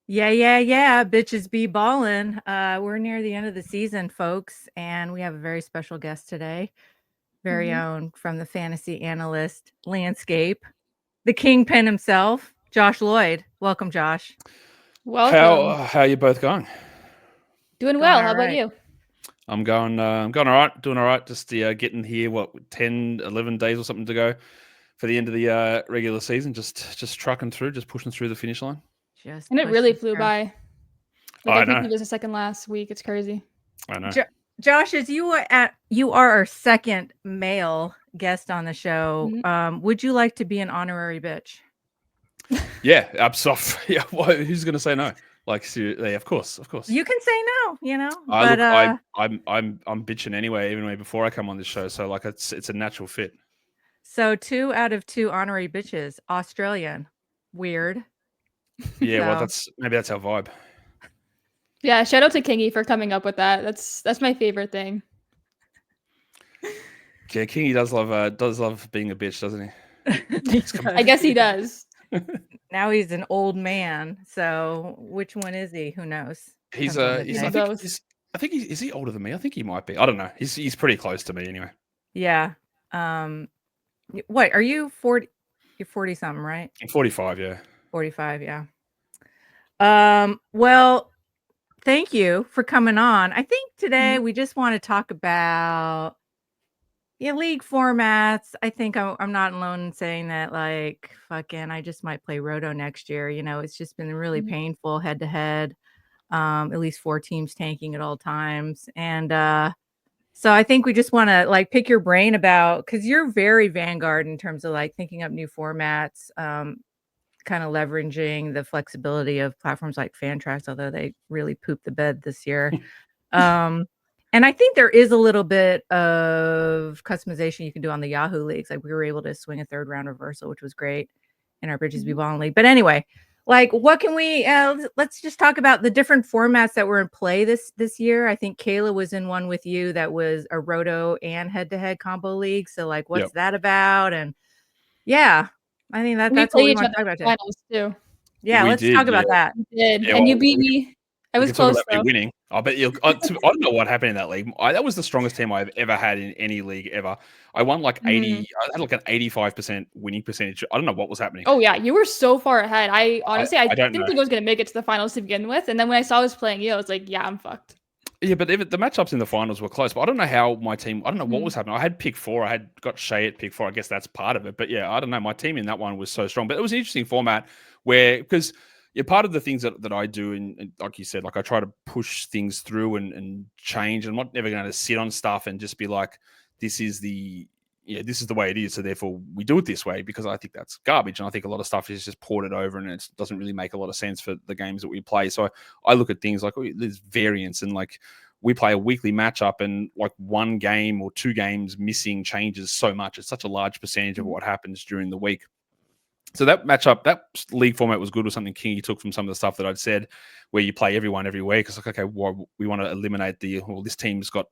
Yeah. Bitches be ballin'. We're near the end of the season, folks, and we have a very special guest today. Very own from the fantasy analyst landscape, the kingpin himself, Josh Lloyd. Welcome, Josh. Welcome. How are you both going? Doing Going well. all How about right. you? I'm going all right, doing all right. Just getting here, 10, 11 days or something to go for the end of the regular season. Just trucking through, just pushing through the finish line. Just And it really pushing flew through. by. Like I I think know, it was the second last week. It's crazy. I know. Josh, as you are our second male guest on the show. Mhm. Would you like to be an honorary bitch? Yeah, absolutely. Yeah, who's going to say no? Like, seriously, of course. You can say no, I but look, I'm bitching anyway, even way before I come on this show. So like, it's a natural fit. so 2 out of 2 honorary bitches, Australian. Weird. Yeah, well, So maybe that's our vibe. Yeah, shout out to Kingy for coming up with that. That's my favorite thing. Yeah, Kingy does love being a bitch, doesn't he I does. guess he does. Now he's an old man. So which one is he? Who knows? he? He's Depends on the he's Maybe I day. think both. is he older than me? I think he might be. I don't know. He's pretty close to me anyway. Yeah. Um what are you 40? You're 40 something, right? I'm 45, yeah. 45, yeah. Well, thank you for coming on. I think today Mhm. we just want to talk about league formats. I think I'm not alone in saying that, like, fucking, I just might play Roto next year. It's just been really Mhm. painful head to head. At least 4 teams tanking at all times. And so I think we just want to like pick your brain about, because you're very vanguard in terms of like thinking up new formats, kind of leveraging the flexibility of platforms like Fantrax, although they really pooped the bed this year. Um, and I think there is a little bit of customization you can do on the Yahoo leagues. Like we were able to swing a 3rd round reversal, which was great in our Bridges Be Mhm. Balling league. But anyway, like what can we let's just talk about the different formats that were in play this year. I think Kayla was in one with you that was a Roto and head-to-head combo league. So like what's Yep. that about? And yeah, I think We that's what played we each want other to talk about in today. finals too. Yeah, We let's did, talk yeah. about that. We did. Yeah, And you well, beat me. I we was can talk close about me though. winning. I bet you. I don't know what happened in that league. That was the strongest team I've ever had in any league ever. I won like Mhm. 80. I had like an 85% winning percentage. I don't know what was happening. Oh yeah, you were so far ahead. I honestly I I don't didn't know. think I was gonna make it to the finals to begin with. And then when I saw I was playing you, I was like, yeah, I'm fucked. Yeah, but even the matchups in the finals were close. But I don't know how my team. I don't know what Mhm. was happening. I had pick 4. I had got Shea at pick 4. I guess that's part of it. But yeah, I don't know. My team in that one was so strong. But it was an interesting format where because yeah, part of the things that I do and like you said, like I try to push things through and change. I'm not never going to sit on stuff and just be like, this is this is the way it is. So therefore we do it this way because I think that's garbage. And I think a lot of stuff is just ported over and it doesn't really make a lot of sense for the games that we play. So I look at things like there's variance and like we play a weekly matchup and like 1 game or 2 games missing changes so much. It's such a large percentage of Mhm. what happens during the week. So that matchup, that league format was good, was something Kingy took from some of the stuff that I'd said, where you play everyone every week. It's like, okay, well, we want to eliminate this team's got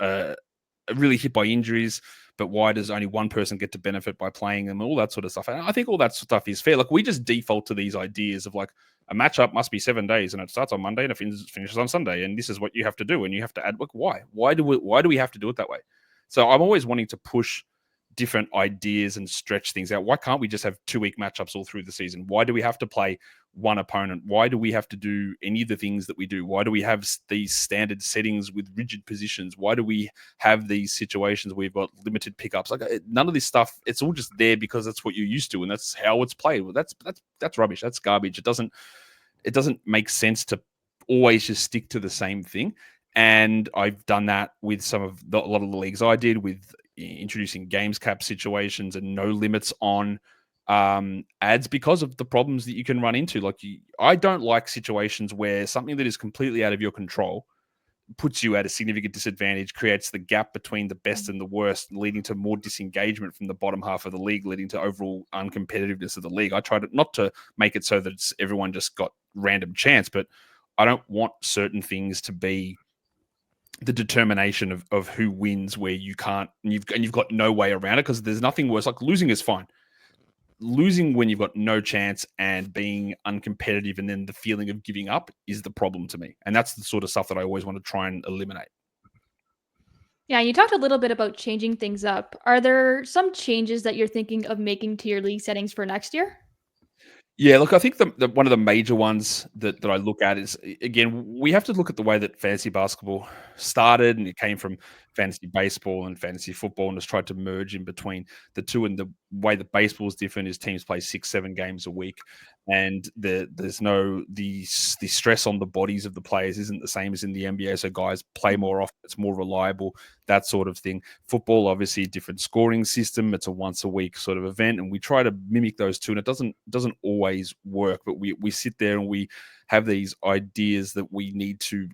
really hit by injuries, but why does only one person get to benefit by playing them? All that sort of stuff. And I think all that stuff is fair. Like we just default to these ideas of like a matchup must be 7 days and it starts on Monday and it finishes on Sunday, and this is what you have to do, and you have to add. Like why? Why do we have to do it that way? So I'm always wanting to push different ideas and stretch things out. Why can't we just have 2-week matchups all through the season? Why do we have to play one opponent? Why do we have to do any of the things that we do? Why do we have these standard settings with rigid positions? Why do we have these situations where we've got limited pickups? Like none of this stuff. It's all just there because that's what you're used to and that's how it's played. Well, that's rubbish. That's garbage. It doesn't make sense to always just stick to the same thing. And I've done that with a lot of the leagues I did with introducing games cap situations and no limits on ads because of the problems that you can run into. I don't like situations where something that is completely out of your control puts you at a significant disadvantage, creates the gap between the best and the worst, leading to more disengagement from the bottom half of the league, leading to overall uncompetitiveness of the league. I try not to make it so that everyone just got random chance, but I don't want certain things to be the determination of who wins where you can't and you've got no way around it because there's nothing worse. Like losing is fine. losing when you've got no chance and being uncompetitive and then the feeling of giving up is the problem to me. And that's the sort of stuff that I always want to try and eliminate. Yeah, you talked a little bit about changing things up. Are there some changes that you're thinking of making to your league settings for next year? Yeah, look, I think the one of the major ones that I look at is, again, we have to look at the way that fantasy basketball started, and it came from fantasy baseball and fantasy football and has tried to merge in between the two. And the way that baseball is different is teams play 6-7 games a week, and there's no the stress on the bodies of the players isn't the same as in the NBA. So guys play more often, it's more reliable, that sort of thing. Football, obviously, a different scoring system. It's a once a week sort of event, and we try to mimic those two, and it doesn't always work. But we sit there and we have these ideas that we need to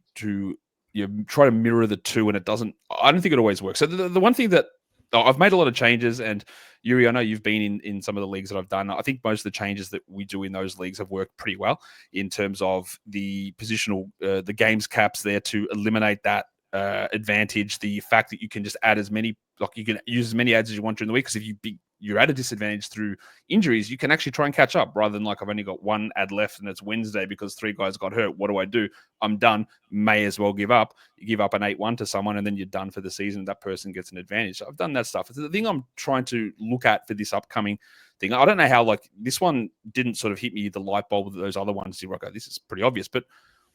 try to mirror the two, and it doesn't. I don't think it always works. So the one thing that I've made a lot of changes, and Yuri, I know you've been in some of the leagues that I've done. I think most of the changes that we do in those leagues have worked pretty well in terms of the positional, the games caps there to eliminate that advantage. The fact that you can just add as many, like you can use as many ads as you want during the week, because if you're at a disadvantage through injuries, you can actually try and catch up rather than like, I've only got one ad left and it's Wednesday because 3 guys got hurt. What do? I'm done. May as well give up. You give up an 8-1 to someone and then you're done for the season. That person gets an advantage. So I've done that stuff. It's the thing I'm trying to look at for this upcoming thing. I don't know how, like, this one didn't sort of hit me the light bulb with those other ones. You're like, this is pretty obvious. But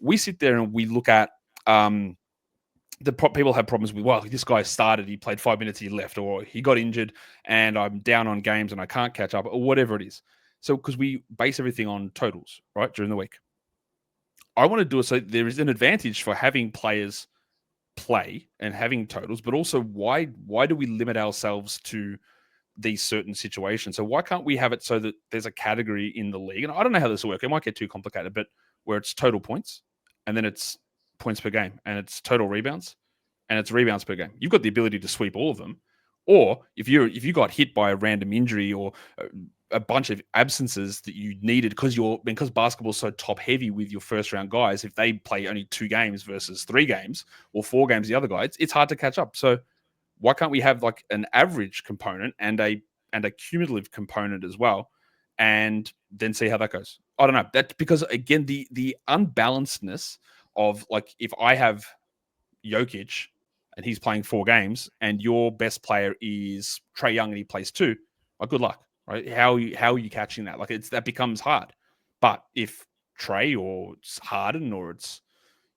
we sit there and we look at people have problems with, well, this guy started, he played 5 minutes, he left, or he got injured and I'm down on games and I can't catch up, or whatever it is. So because we base everything on totals, right, during the week. I want to do it so there is an advantage for having players play and having totals, but also why do we limit ourselves to these certain situations? So why can't we have it so that there's a category in the league? And I don't know how this will work. It might get too complicated, but where it's total points and then it's points per game and it's total rebounds and it's rebounds per game. You've got the ability to sweep all of them. Or if you got hit by a random injury or a bunch of absences that you needed because basketball's so top heavy with your first round guys, if they play only 2 games versus 3 games or 4 games the other guy, it's hard to catch up. So why can't we have like an average component and a cumulative component as well, and then see how that goes? I don't know. That's because, again, the unbalancedness of, like, if I have Jokic and he's playing 4 games and your best player is Trae Young and he plays 2, well, good luck, right? How are you catching that? Like, that becomes hard. But if Trae or it's Harden or it's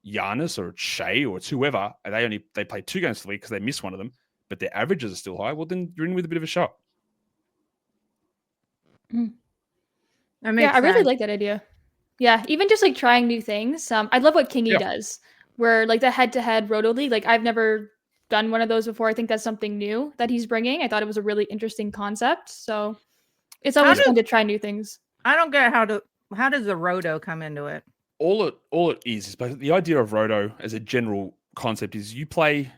Giannis or it's Shea or it's whoever, and they play 2 games for the week because they missed one of them, but their averages are still high, well, then you're in with a bit of a shot. That makes Yeah, I really sense. like that idea. Yeah, even just like trying new things. I love what Kingy does, where like the head-to-head Roto League. Like, I've never done one of those before. I think that's something new that he's bringing. I thought it was a really interesting concept. So it's always fun to try new things. I don't get how does the Roto come into it? All it is but the idea of Roto as a general concept is you play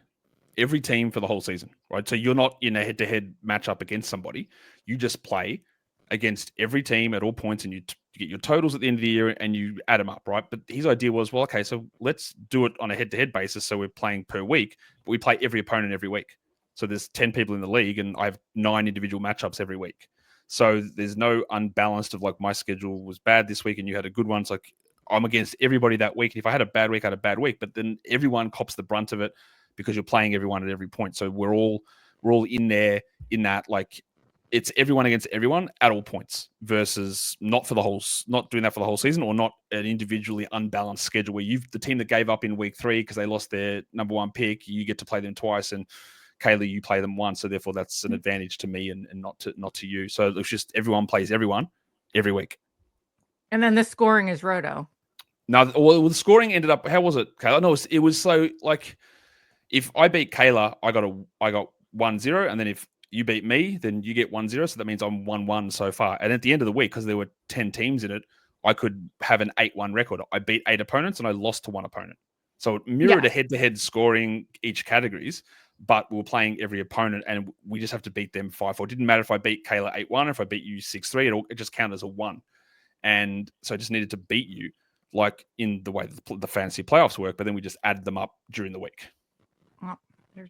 every team for the whole season, right? So you're not in a head-to-head matchup against somebody. You just play against every team at all points, and you get your totals at the end of the year and you add them up, right? But his idea was, well, okay, so let's do it on a head-to-head basis. So we're playing per week, but we play every opponent every week. So there's 10 people in the league and I have 9 individual matchups every week. So there's no unbalanced of, like, my schedule was bad this week and you had a good one. So, like, I'm against everybody that week. And if I had a bad week, I had a bad week, but then everyone cops the brunt of it because you're playing everyone at every point. So we're all in there in that, like, it's everyone against everyone at all points versus not doing that for the whole season, or not an individually unbalanced schedule where the team that gave up in week 3 because they lost their number 1 pick, you get to play them twice, and Kayla, you play them once. So therefore that's an advantage to me and not to you. So it's just everyone plays everyone every week. And then the scoring is Roto. No, well, the scoring ended up, how was it, Kayla? No, it was so, like, if I beat Kayla, I got 1-0, and then if you beat me, then you get 1-0. So that means I'm 1-1 so far. And at the end of the week, because there were 10 teams in it, I could have an 8-1 record. I beat 8 opponents and I lost to 1 opponent. So it mirrored a head-to-head scoring each categories, but we were playing every opponent and we just have to beat them 5-4. It didn't matter if I beat Kayla 8-1, if I beat you 6-3, it just counted as a 1. And so I just needed to beat you, like in the way the fantasy playoffs work, but then we just added them up during the week.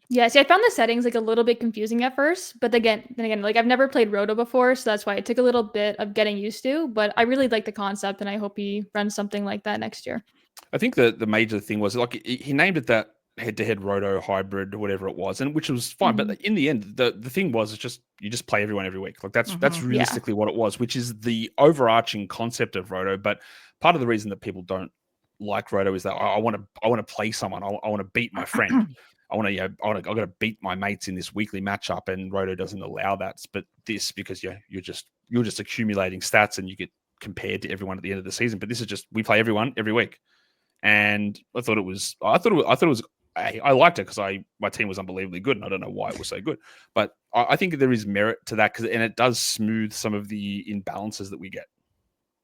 Yeah, see, I found the settings like a little bit confusing at first, but then again, like I've never played Roto before, so that's why it took a little bit of getting used to. But I really like the concept, and I hope he runs something like that next year. I think the major thing was like he named it that head-to-head roto hybrid or whatever it was, and which was fine. But in the end, the thing was it's just you just play everyone every week. Like that's realistically what it was, which is the overarching concept of roto. But part of the reason that people don't like roto is that I want to play someone. I want to beat my friend. I got to beat my mates in this weekly matchup, and roto doesn't allow that. But this because you're just accumulating stats and you get compared to everyone at the end of the season. But this is just we play everyone every week. And I liked it because my team was unbelievably good, and I don't know why it was so good, but I think there is merit to that and it does smooth some of the imbalances that we get.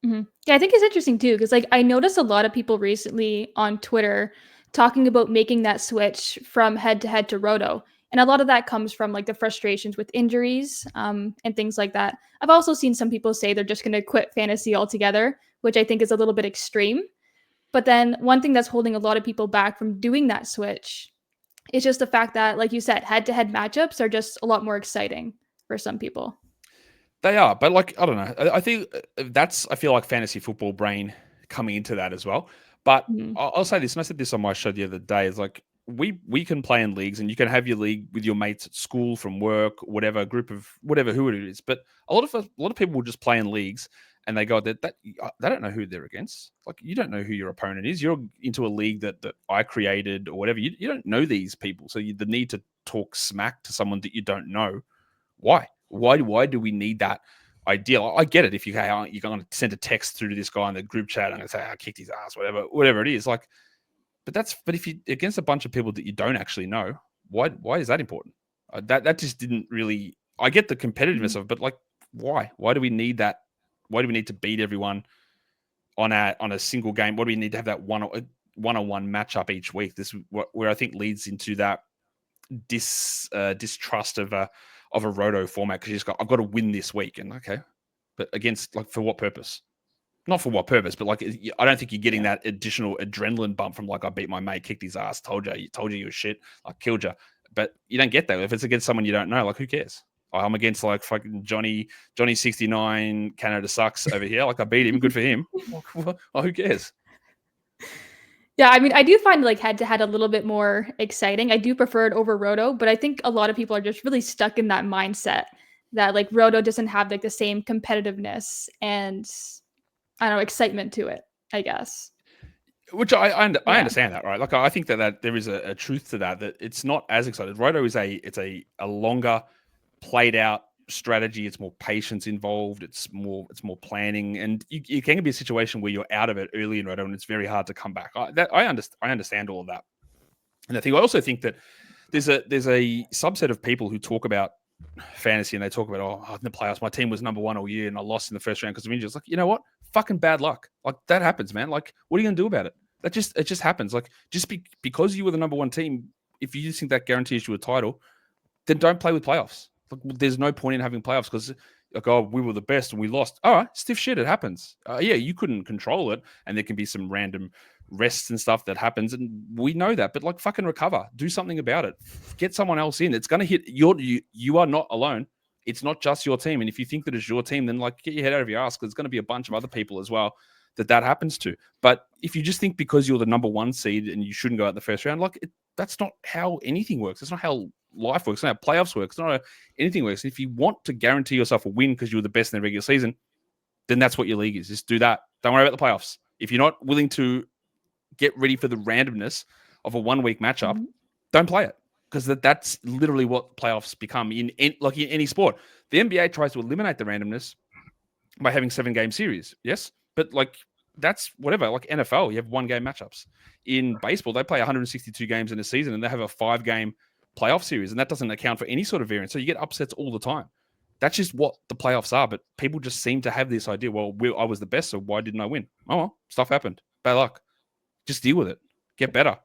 Yeah, I think it's interesting too because like I noticed a lot of people recently on Twitter talking about making that switch from head to head to roto, and a lot of that comes from like the frustrations with injuries and things like that. I've also seen some people say they're just going to quit fantasy altogether, which I think is a little bit extreme. But then one thing that's holding a lot of people back from doing that switch is just the fact that, like you said, head-to-head matchups are just a lot more exciting for some people. They are, but like, I don't know. I think I feel like fantasy football brain coming into that as well. But I'll say this, and I said this on my show the other day, is like, we can play in leagues and you can have your league with your mates at school, from work, whatever, group of whatever, who it is. But a lot of people will just play in leagues and they go that they don't know who they're against. Like you don't know who your opponent is. You're into a league that I created or whatever. You don't know these people, so the need to talk smack to someone that you don't know. Why? Why do we need that idea? I get it. If you're going to send a text through to this guy in the group chat, I'm going to say I kicked his ass, whatever it is. Like, but if you against a bunch of people that you don't actually know, why is that important? That just didn't really. I get the competitiveness of it, but like, why? Why do we need that? Why do we need to beat everyone on a single game? What do we need to have that one-on-one matchup each week? This is where I think leads into that distrust of a roto format, because I've got to win this week, and okay, but against like for what purpose? Not for what purpose, but like I don't think you're getting that additional adrenaline bump from like I beat my mate, kicked his ass, told you were shit, I killed you. But you don't get that if it's against someone you don't know. Like who cares? I'm against like fucking Johnny 69 Canada sucks over here. Like I beat him, good for him. Well, who cares? Yeah, I mean, I do find like head to head a little bit more exciting. I do prefer it over roto, but I think a lot of people are just really stuck in that mindset that like roto doesn't have like the same competitiveness and I don't know, excitement to it, I guess. Which I understand that, right? Like I think that there is a truth to that it's not as exciting. Roto is a longer played out strategy. It's more patience involved. It's more planning, and you can be a situation where you're out of it early in roto, and it's very hard to come back. I understand all of that, and I also think that there's a subset of people who talk about fantasy and they talk about in the playoffs my team was number one all year and I lost in the first round because of injuries. Like, you know what? Fucking bad luck. Like that happens, man. Like, what are you gonna do about it? It just happens. Like, because you were the number one team, if you just think that guarantees you a title, then don't play with playoffs. Like, there's no point in having playoffs because like, oh, we were the best and we lost. All right, stiff shit. It happens. Yeah, you couldn't control it, and there can be some random rests and stuff that happens, and we know that. But like, fucking recover. Do something about it. Get someone else in. It's gonna hit. You are not alone. It's not just your team. And if you think that it's your team, then like get your head out of your ass, because there's going to be a bunch of other people as well that happens to. But if you just think because you're the number one seed and you shouldn't go out in the first round, like that's not how anything works. It's not how life works. It's not how playoffs work. It's not how anything works. If you want to guarantee yourself a win because you were the best in the regular season, then that's what your league is. Just do that. Don't worry about the playoffs. If you're not willing to get ready for the randomness of a 1 week matchup, don't play it. Because that's literally what playoffs become in any sport. The NBA tries to eliminate the randomness by having 7-game series. Yes, but like that's whatever. Like NFL, you have 1-game matchups. In baseball, they play 162 games in a season, and they have a 5-game playoff series, and that doesn't account for any sort of variance. So you get upsets all the time. That's just what the playoffs are. But people just seem to have this idea. Well, I was the best, so why didn't I win? Oh, well, stuff happened. Bad luck. Just deal with it. Get better.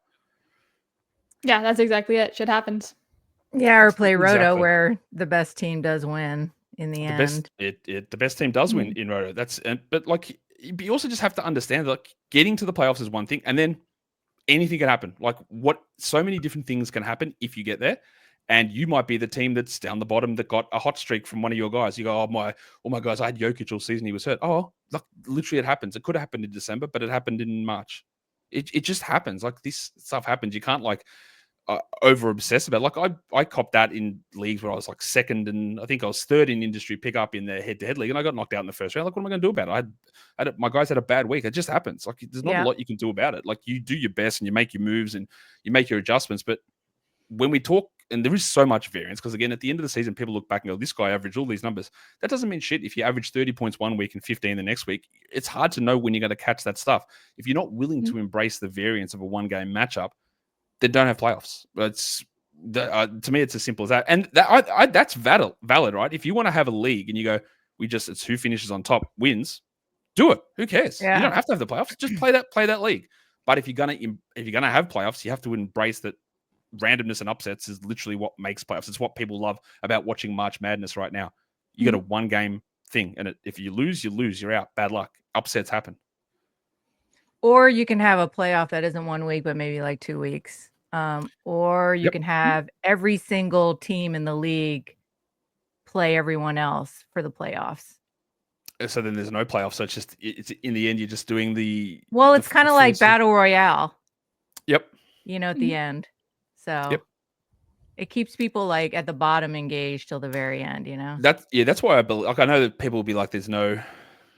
Yeah, that's exactly it. Shit happens. Yeah, or play roto where the best team does win in the end. The best team does win in roto. But like, you also just have to understand, like, getting to the playoffs is one thing, and then anything can happen. Like so many different things can happen if you get there. And you might be the team that's down the bottom that got a hot streak from one of your guys. You go, all my guys, I had Jokic all season. He was hurt. Oh, look, literally it happens. It could have happened in December, but it happened in March. It just happens. Like this stuff happens. You can't like over obsess about it. Like I copped that in leagues where I was like second and I think I was third in industry pickup in the head-to-head league, and I got knocked out in the first round. Like, what am I going to do about it? My guys had a bad week. It just happens. Like, there's not a lot you can do about it. Like, you do your best and you make your moves and you make your adjustments. But when we talk, and there is so much variance, because again, at the end of the season, people look back and go, this guy averaged all these numbers. That doesn't mean shit. If you average 30 points one week and 15 the next week, it's hard to know when you're going to catch that stuff. If you're not willing to embrace the variance of a one-game matchup, then don't have playoffs. To me, it's as simple as that. And that's valid, right? If you want to have a league and you go, it's who finishes on top wins, do it. Who cares? Yeah. You don't have to have the playoffs. Just play that league. But if you're gonna have playoffs, you have to embrace that randomness and upsets is literally what makes playoffs. It's what people love about watching March Madness right now. You got a one game thing, and if you lose, you're out. Bad luck. Upsets happen. Or you can have a playoff that isn't 1 week, but maybe like 2 weeks. Or you can have every single team in the league play everyone else for the playoffs. So then there's no playoffs. So it's in the end, you're just doing the. Well, it's kind of like Battle Royale. Yep. At the end. So it keeps people like at the bottom engaged till the very end, That's why I believe. Like, I know that people will be like, there's no,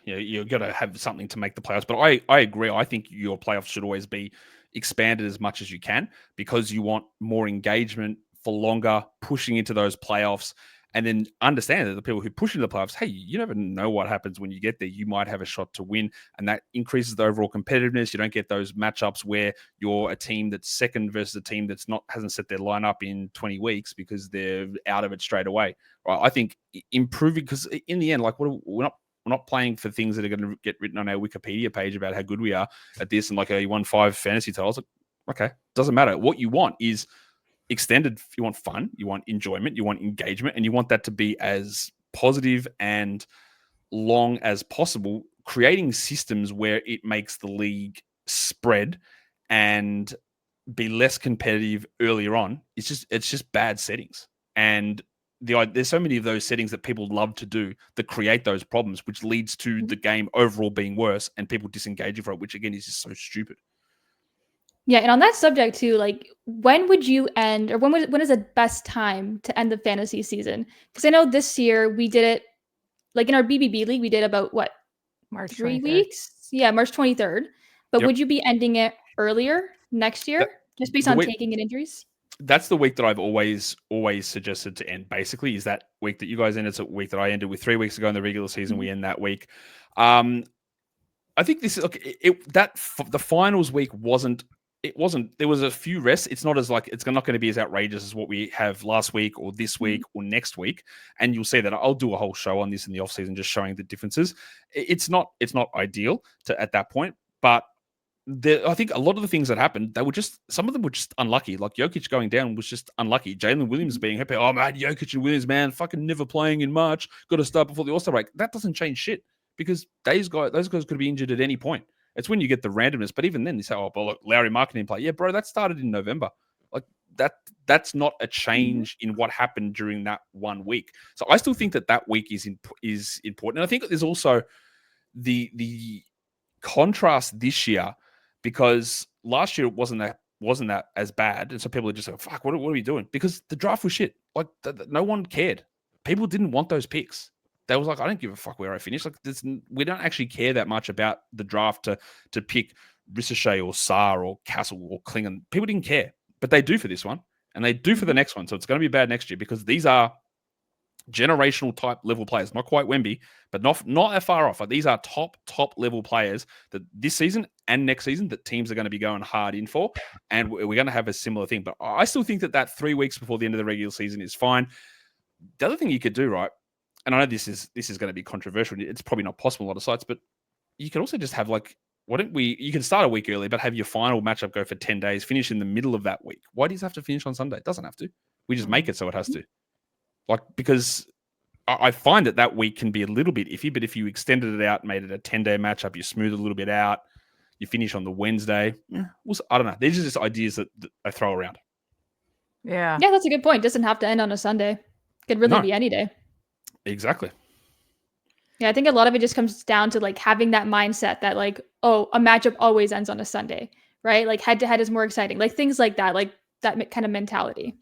you've got to have something to make the playoffs. But I agree. I think your playoffs should always be expanded as much as you can, because you want more engagement for longer, pushing into those playoffs, and then understand that the people who push into the playoffs, hey, you never know what happens when you get there. You might have a shot to win, and that increases the overall competitiveness. You don't get those matchups where you're a team that's second versus a team that's hasn't set their lineup in 20 weeks because they're out of it straight away. Right? I think improving, because in the end, like we're not playing for things that are going to get written on our Wikipedia page about how good we are at this and like, you won 5 fantasy titles. Like, okay, doesn't matter. What you want is extended. You want fun, you want enjoyment, you want engagement, and you want that to be as positive and long as possible. Creating systems where it makes the league spread and be less competitive earlier on, it's just bad settings. And there's so many of those settings that people love to do that create those problems, which leads to the game overall being worse and people disengaging from it, which again is just so stupid. Yeah, and on that subject too, like when would you end, or when is the best time to end the fantasy season? Because I know this year we did it, like in our BBB league, we did about March 3 23rd. weeks? Yeah, March 23rd. But would you be ending it earlier next year, just based on taking and injuries? That's the week that I've always suggested to end. Basically, is that week that you guys ended. It's a week that I ended with 3 weeks ago in the regular season. We end that week. I think this is the finals week wasn't. It wasn't. There was a few rests. It's not going to be as outrageous as what we have last week or this week or next week. And you'll see that I'll do a whole show on this in the off season, just showing the differences. It's not ideal at that point, but I think a lot of the things that happened, some of them were just unlucky. Like Jokic going down was just unlucky. Jalen Williams being happy. Oh man, Jokic and Williams, man, fucking never playing in March. Got to start before the All-Star break. That doesn't change shit, because those guys could be injured at any point. It's when you get the randomness. But even then, they say, "Oh, but look, Larry Markkinen didn't play." Yeah, bro, that started in November. Like that's not a change in what happened during that 1 week. So I still think that week is important. And I think there's also the contrast this year, because last year it wasn't that as bad, and so people are just like, "Fuck, what are we doing?" Because the draft was shit. Like no one cared. People didn't want those picks. They was like, I don't give a fuck where I finish. Like we don't actually care that much about the draft to pick Ricochet or Saar or Castle or Klingon. People didn't care, but they do for this one, and they do for the next one. So it's going to be bad next year, because these are generational type level players. Not quite Wemby, but not that far off. Like, these are top level players that this season and next season that teams are going to be going hard in for, and we're going to have a similar thing. But I still think that 3 weeks before the end of the regular season is fine. The other thing you could do, right? And I know this is going to be controversial. It's probably not possible on a lot of sites, but you could also just have you can start a week early, but have your final matchup go for 10 days, finish in the middle of that week. Why do you have to finish on Sunday? It doesn't have to. We just make it so it has to. Because I find that week can be a little bit iffy, but if you extended it out, made it a 10-day matchup, you smooth it a little bit out, you finish on the Wednesday. I don't know. These are just ideas that I throw around. Yeah. Yeah, that's a good point. It doesn't have to end on a Sunday. Could really be any day. Exactly. Yeah, I think a lot of it just comes down to like having that mindset that like, oh, a matchup always ends on a Sunday, right? Like head to head is more exciting. Like things like that, like that kind of mentality.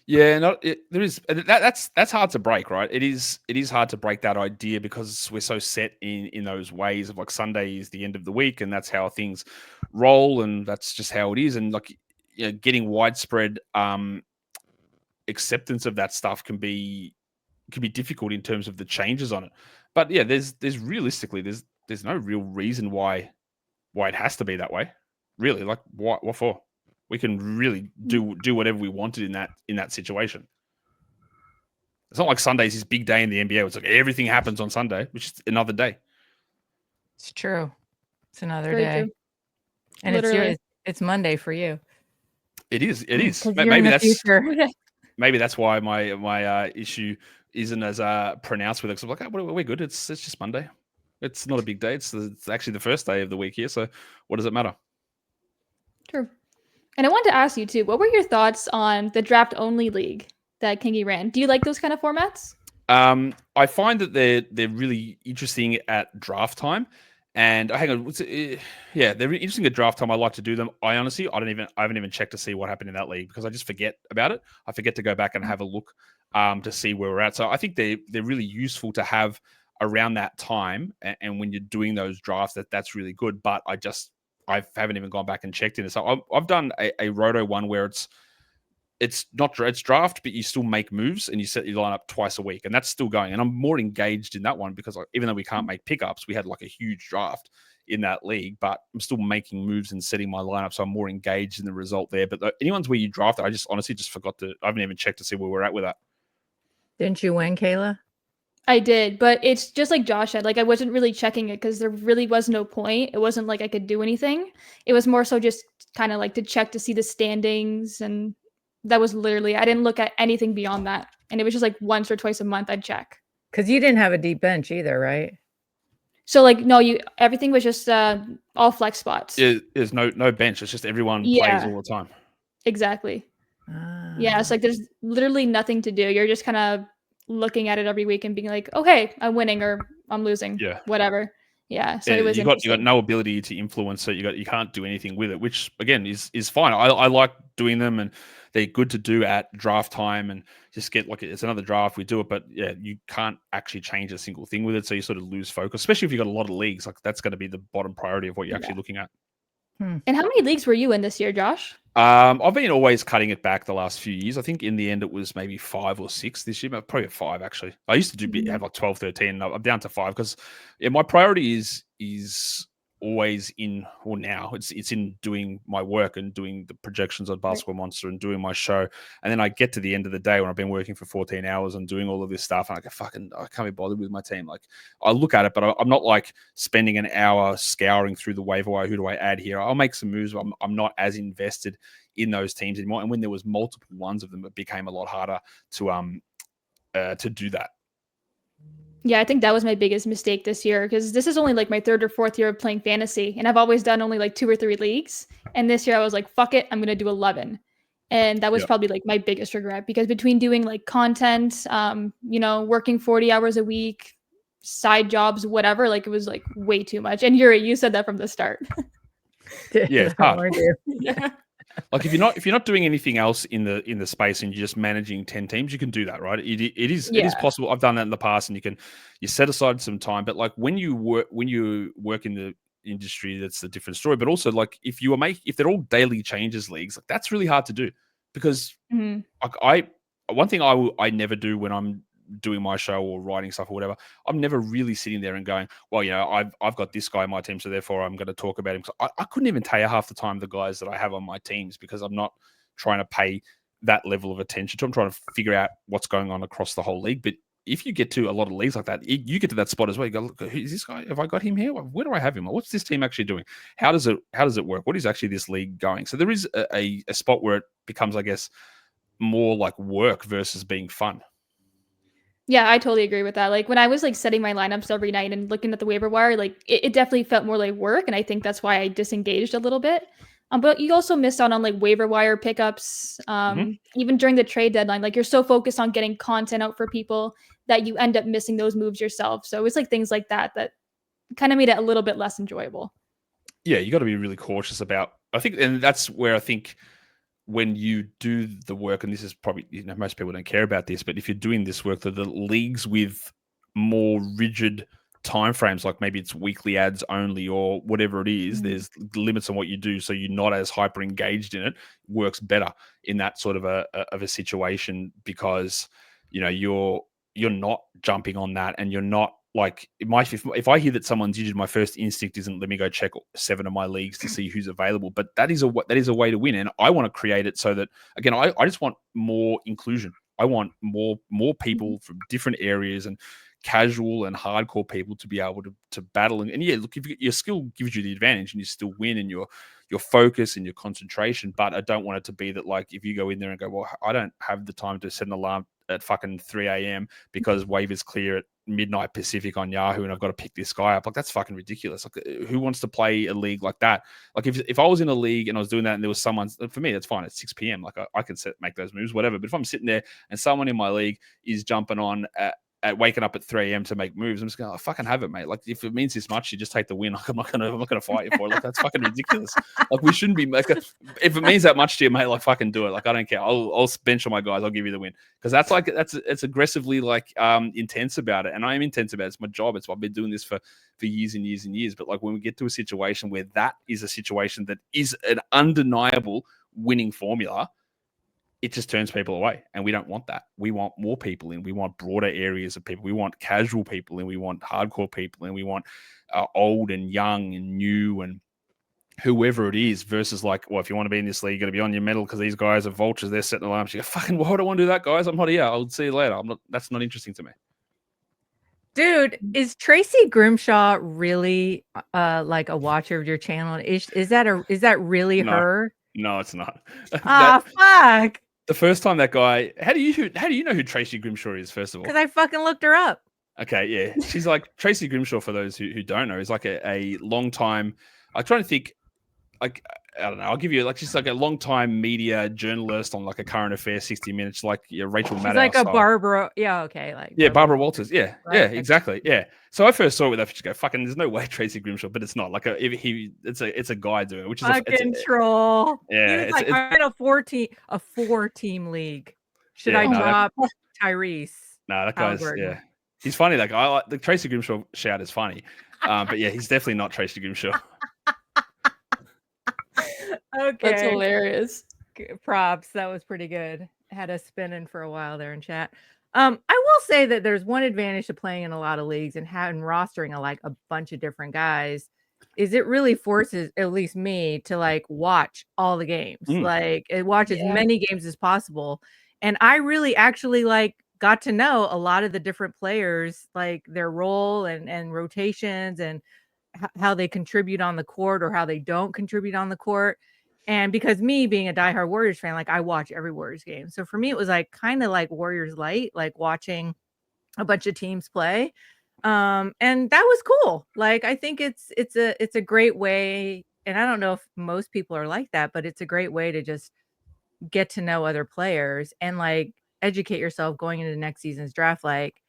Yeah, there is that's hard to break, right? It is hard to break that idea because we're so set in those ways of like Sunday is the end of the week and that's how things roll and that's just how it is. And like getting widespread acceptance of that stuff can be difficult in terms of the changes on it. But yeah, there's realistically there's no real reason why it has to be that way. Really, like what for? We can really do whatever we wanted in that situation. It's not like Sunday's this big day in the NBA. It's like everything happens on Sunday, which is another day. It's true. It's another Very day. true. And Literally. it's Monday for you. It is. It is. Maybe that's future. Maybe that's why my issue isn't as pronounced with it. So I'm like, oh, we're good. It's just Monday. It's not a big day. It's actually the first day of the week here. So what does it matter? True. And I wanted to ask you too, what were your thoughts on the draft only league that Kingy ran? Do you like those kind of formats? I find that they're really interesting at draft time. And hang on, yeah, they're really interesting at draft time. I like to do them. I honestly, I haven't even checked to see what happened in that league because I just forget about it. I forget to go back and have a look to see where we're at. So I think they're really useful to have around that time. And when you're doing those drafts, that's really good. But I haven't even gone back and checked in it. So I've done a roto one where it's draft, but you still make moves and you set your lineup twice a week, and that's still going. And I'm more engaged in that one because even though we can't make pickups, we had like a huge draft in that league, but I'm still making moves and setting my lineup, so I'm more engaged in the result there. But anyone's where you draft, I just honestly just forgot to. I haven't even checked to see where we're at with that. Didn't you win, Kayla? I did, but it's just like Josh said, like I wasn't really checking it because there really was no point. It wasn't like I could do anything. It was more so just kind of like to check to see the standings, and that was literally, I didn't look at anything beyond that. And it was just like once or twice a month I'd check. Because you didn't have a deep bench either, right? So like no, everything was just all flex spots. There's no bench. It's just everyone plays all the time. Exactly. Yeah, it's like there's literally nothing to do. You're just kind of looking at it every week and being like, okay, I'm winning or I'm losing. Yeah. Whatever. Yeah. So it was you got no ability to influence it. You can't do anything with it, which again is fine. I like doing them and they're good to do at draft time and just get like it's another draft, we do it, but yeah, you can't actually change a single thing with it. So you sort of lose focus, especially if you've got a lot of leagues. Like that's going to be the bottom priority of what you're actually looking at. And how many leagues were you in this year, Josh? I've been always cutting it back the last few years. I think in the end it was maybe 5 or 6 this year, but probably 5 actually. I used to have like 12, 13. I'm down to 5 because my priority is always now it's in doing my work and doing the projections on Basketball Monster and doing my show. And then I get to the end of the day when I've been working for 14 hours and doing all of this stuff and I can't be bothered with my team. Like I look at it, but I'm not like spending an hour scouring through the waiver wire. Who do I add here? I'll make some moves, but I'm not as invested in those teams anymore. And when there was multiple ones of them, it became a lot harder to do that. Yeah, I think that was my biggest mistake this year because this is only like my 3rd or 4th year of playing fantasy. And I've always done only like 2 or 3 leagues. And this year I was like, fuck it, I'm going to do 11. And that was probably like my biggest regret because between doing like content, working 40 hours a week, side jobs, whatever, like it was like way too much. And Yuri, you said that from the start. Yeah, it's hard. Yeah. Like if you're not doing anything else in the space and you're just managing 10 teams, you can do that, right? It is possible. I've done that in the past, and you set aside some time. But like when you work in the industry, that's a different story. But also like if they're all daily changes leagues, like that's really hard to do because like one thing I never do when I'm doing my show or writing stuff or whatever, I'm never really sitting there and going, well, I've got this guy on my team, so therefore I'm going to talk about him. So I couldn't even tell you half the time the guys that I have on my teams because I'm not trying to pay that level of attention to. I'm trying to figure out what's going on across the whole league. But if you get to a lot of leagues like that, you get to that spot as well. You go, look, who's this guy? Have I got him here? Where do I have him? What's this team actually doing? How does it work? What is actually this league going? So there is a spot where it becomes, I guess, more like work versus being fun. Yeah, I totally agree with that. Like when I was like setting my lineups every night and looking at the waiver wire, like it definitely felt more like work. And I think that's why I disengaged a little bit. But you also missed out on like waiver wire pickups. Even during the trade deadline, like you're so focused on getting content out for people that you end up missing those moves yourself. So it's like things like that kind of made it a little bit less enjoyable. Yeah, you got to be really cautious about, I think, and that's where I think when you do the work, and this is probably, most people don't care about this, but if you're doing this work, the leagues with more rigid timeframes, like maybe it's weekly ads only or whatever it is, there's limits on what you do, so you're not as hyper engaged in it, works better in that sort of a situation, because you're not jumping on that, and you're not like, if I hear that someone's injured, my first instinct isn't let me go check 7 of my leagues to see who's available. But that is a way to win, and I want to create it so that, again, I just want more inclusion. I want more people from different areas, and casual and hardcore people to be able to battle. And yeah, look, if your skill gives you the advantage and you still win, and your focus and your concentration. But I don't want it to be that, like, if you go in there and go, well, I don't have the time to set an alarm at fucking 3 a.m. because waivers clear at midnight Pacific on Yahoo, and I've got to pick this guy up. Like, that's fucking ridiculous. Like, who wants to play a league like that? Like, if I was in a league and I was doing that and there was someone, for me, that's fine. It's 6 p.m. Like, I can make those moves, whatever. But if I'm sitting there and someone in my league is jumping on at waking up at 3 a.m. to make moves, I'm just going, fucking have it, mate. Like, if it means this much, you just take the win. Like, I'm not gonna fight you for it. Like, that's fucking ridiculous. Like, we shouldn't be if it means that much to you, mate, like, fucking do it. Like, I don't care. I'll bench on my guys. I'll give you the win, because it's aggressively like intense about it, and I am intense about it. It's my job. I've been doing this for years and years and years. But like, when we get to a situation where that is a situation that is an undeniable winning formula, it just turns people away, and we don't want that. We want more people in. We want broader areas of people. We want casual people, and we want hardcore people, and we want old and young and new and whoever it is, versus like, well, if you want to be in this league, you got to be on your medal because these guys are vultures. They're setting alarms. You go, fucking, why would I want to do that, guys? I'm not here. I'll see you later. That's not interesting to me. Dude, is Tracy Grimshaw really like a watcher of your channel? Is that really her? No, it's not. Fuck. The first time that guy, how do you know who Tracy Grimshaw is, first of all? Because I fucking looked her up. Okay, yeah. She's like, Tracy Grimshaw, for those who don't know, is like a long time, I'm trying to think, like, I don't know, I'll give you, like, she's like a long time media journalist on like a current affairs 60 Minutes, like Rachel Maddow. Like a Barbara, yeah, okay. Like, yeah, Barbara Walters. Yeah, right? Yeah, exactly. Yeah. So I first saw it with that, just go, fucking, there's no way Tracy Grimshaw, but it's not. Like, it's a guy doing it, which is fucking troll. Yeah. It's like, I'm in a 4-team league. Should I drop Tyrese? No, that guy's, yeah. He's funny, that guy. The Tracy Grimshaw shout is funny. But yeah, he's definitely not Tracy Grimshaw. Okay. That's hilarious. Props. That was pretty good. Had us spinning for a while there in chat. I will say that there's one advantage to playing in a lot of leagues and having rostering a bunch of different guys, is it really forces at least me to like watch all the games. Like, it watches as many games as possible. And I really actually like got to know a lot of the different players, like their role and rotations and how they contribute on the court or how they don't contribute on the court. And because me being a diehard Warriors fan, like, I watch every Warriors game. So for me, it was like kind of like Warriors light, like watching a bunch of teams play. And that was cool. Like, I think it's a great way. And I don't know if most people are like that, but it's a great way to just get to know other players and like educate yourself going into next season's draft, like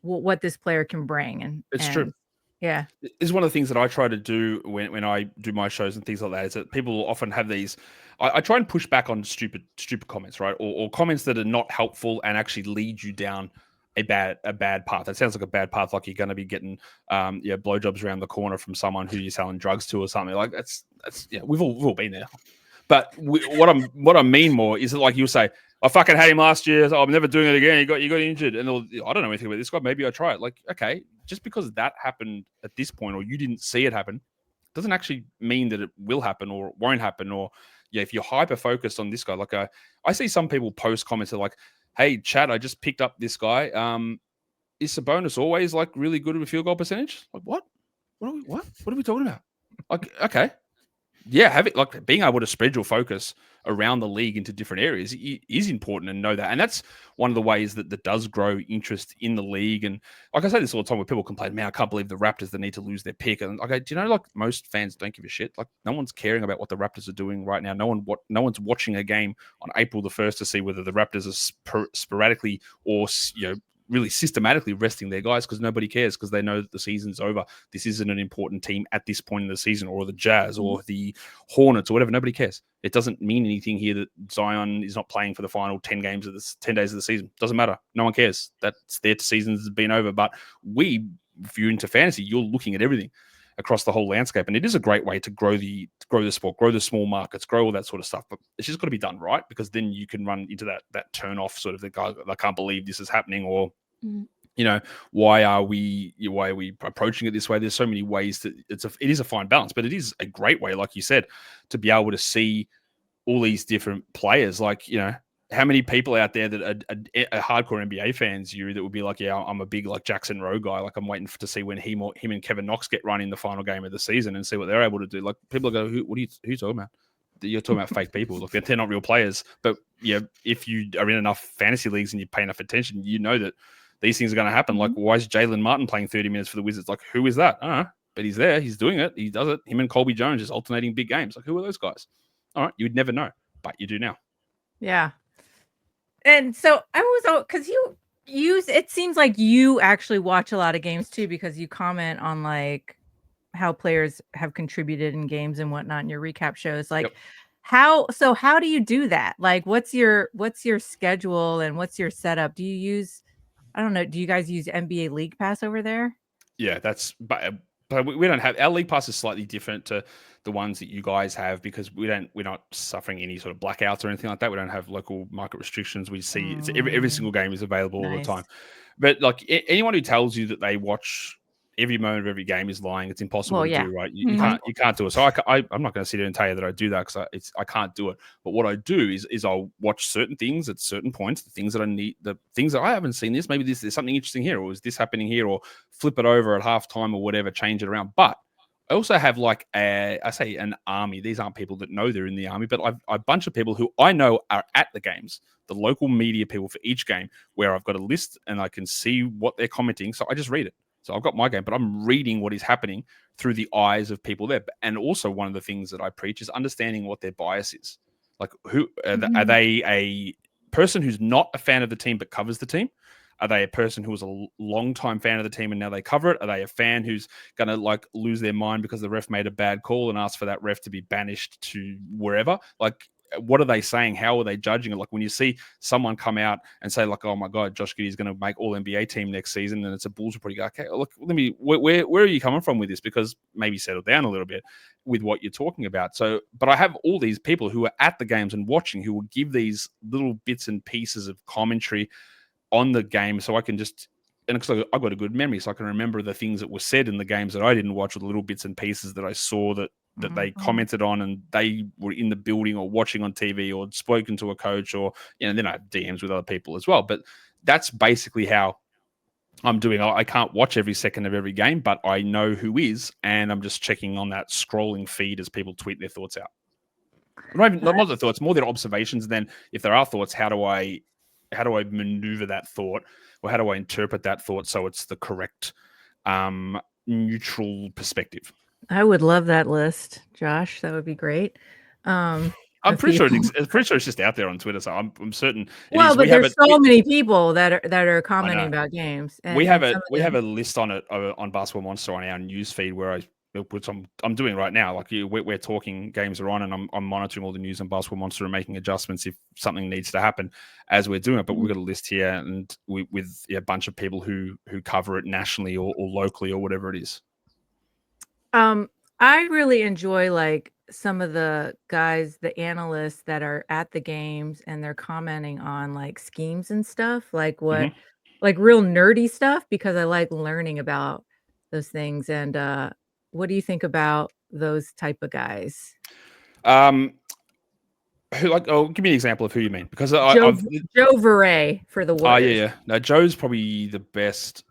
what this player can bring. And it's true. Yeah. It's one of the things that I try to do when I do my shows and things like that, is that people often have these, I try and push back on stupid comments, right? Or comments that are not helpful and actually lead you down a bad path. That sounds like a bad path, like you're going to be getting blowjobs around the corner from someone who you're selling drugs to or something. Like, that's we've all been there. But what I mean more is that, like, you'll say, I fucking had him last year, so I'm never doing it again. You got injured, and I don't know anything about this guy. Maybe I try it. Like, okay, just because that happened at this point, or you didn't see it happen, doesn't actually mean that it will happen or won't happen. Or if you're hyper focused on this guy, like I see some people post comments that are like, "Hey, Chad, I just picked up this guy. Is Sabonis always like really good at a field goal percentage?" Like, what? What are we talking about? Like, okay. Yeah, have it, like, being able to spread your focus around the league into different areas is important, and know that. And that's one of the ways that does grow interest in the league. And like I say this all the time, where people complain, man, I can't believe the Raptors, they need to lose their pick. And I go, do you know, like most fans don't give a shit. Like no one's caring about what the Raptors are doing right now. No one's watching a game on April the 1st to see whether the Raptors are sporadically or, you know, really systematically resting their guys, because nobody cares, because they know that the season's over. This isn't an important team at this point in the season, or the Jazz or the Hornets or whatever. Nobody cares. It doesn't mean anything here that Zion is not playing for the final 10 days of the season. Doesn't matter. No one cares. That's their season's been over. But if you're into fantasy, you're looking at everything across the whole landscape, and it is a great way to grow the sport, grow the small markets, grow all that sort of stuff. But it's just got to be done right, because then you can run into that turn off sort of the guy, I can't believe this is happening, or you know, why are we approaching it this way? There's so many ways that it is a fine balance, but it is a great way, like you said, to be able to see all these different players. Like, you know, how many people out there that are hardcore NBA fans, Yuri, that would be like, yeah, I'm a big like Jackson Rowe guy. Like I'm waiting to see when him and Kevin Knox get run in the final game of the season and see what they're able to do. Like people go, who are you talking about? You're talking about fake people. Look, they're not real players. But yeah, if you are in enough fantasy leagues and you pay enough attention, you know that these things are going to happen. Like, why is Jalen Martin playing 30 minutes for the Wizards? Like, who is that? I don't know. But he's there. He's doing it. He does it. Him and Colby Jones just alternating big games. Like, who are those guys? All right. You would never know, but you do now. Yeah. And so I was, because it seems like you actually watch a lot of games too, because you comment on like how players have contributed in games and whatnot in your recap shows. Like, how do you do that? Like, what's your schedule and what's your setup? Do you use, I don't know, do you guys use NBA League Pass over there? Yeah, but we don't have, our League Pass is slightly different to the ones that you guys have, because we're not suffering any sort of blackouts or anything like that. We don't have local market restrictions. We see it's every single game is available all the time. But like anyone who tells you that they watch every moment of every game is lying. It's impossible to do, right? You can't do it. So I'm not going to sit here and tell you that I do that, because I can't do it. But what I do is I'll watch certain things at certain points, the things that I need, the things that I haven't seen this, maybe there's something interesting here, or is this happening here, or flip it over at halftime or whatever, change it around. But I also have like an army. These aren't people that know they're in the army, but I've a bunch of people who I know are at the games, the local media people for each game, where I've got a list and I can see what they're commenting. So I just read it. So I've got my game, but I'm reading what is happening through the eyes of people there. And also one of the things that I preach is understanding what their bias is. Like, who are they a person who's not a fan of the team but covers the team? Are they a person who was a long-time fan of the team and now they cover it? Are they a fan who's going to like lose their mind because the ref made a bad call and ask for that ref to be banished to wherever? Like, what are they saying? How are they judging it? Like when you see someone come out and say like, oh my God, Josh Giddey is going to make all NBA team next season, and it's a Bulls report, you go, okay, look, where are you coming from with this? Because maybe settle down a little bit with what you're talking about. So, but I have all these people who are at the games and watching, who will give these little bits and pieces of commentary on the game, so I can just, and I've got a good memory, so I can remember the things that were said in the games that I didn't watch, or the little bits and pieces that I saw that they commented on, and they were in the building or watching on TV or spoken to a coach, or, you know, then I have DMs with other people as well. But that's basically how I'm doing. I can't watch every second of every game, but I know who is, and I'm just checking on that scrolling feed as people tweet their thoughts out. Not the thoughts, more their observations. And then if there are thoughts, how do I maneuver that thought, or how do I interpret that thought so it's the correct neutral perspective? I would love that list, Josh. That would be great. I'm pretty sure it's just out there on Twitter, so I'm certain. Well, but there's so many people that are commenting about games. And we have a list on it on Basketball Monster on our news feed, which I'm doing right now. Like we're talking, games are on, and I'm monitoring all the news on Basketball Monster and making adjustments if something needs to happen as we're doing it. But we've got a list here, and with a bunch of people who cover it nationally or locally or whatever it is. I really enjoy like some of the guys, the analysts that are at the games, and they're commenting on like schemes and stuff, like what, like real nerdy stuff, because I like learning about those things. And what do you think about those type of guys? Who, like, give me an example of who you mean, because Joe Verray for the Warriors. Yeah. No, Joe's probably the best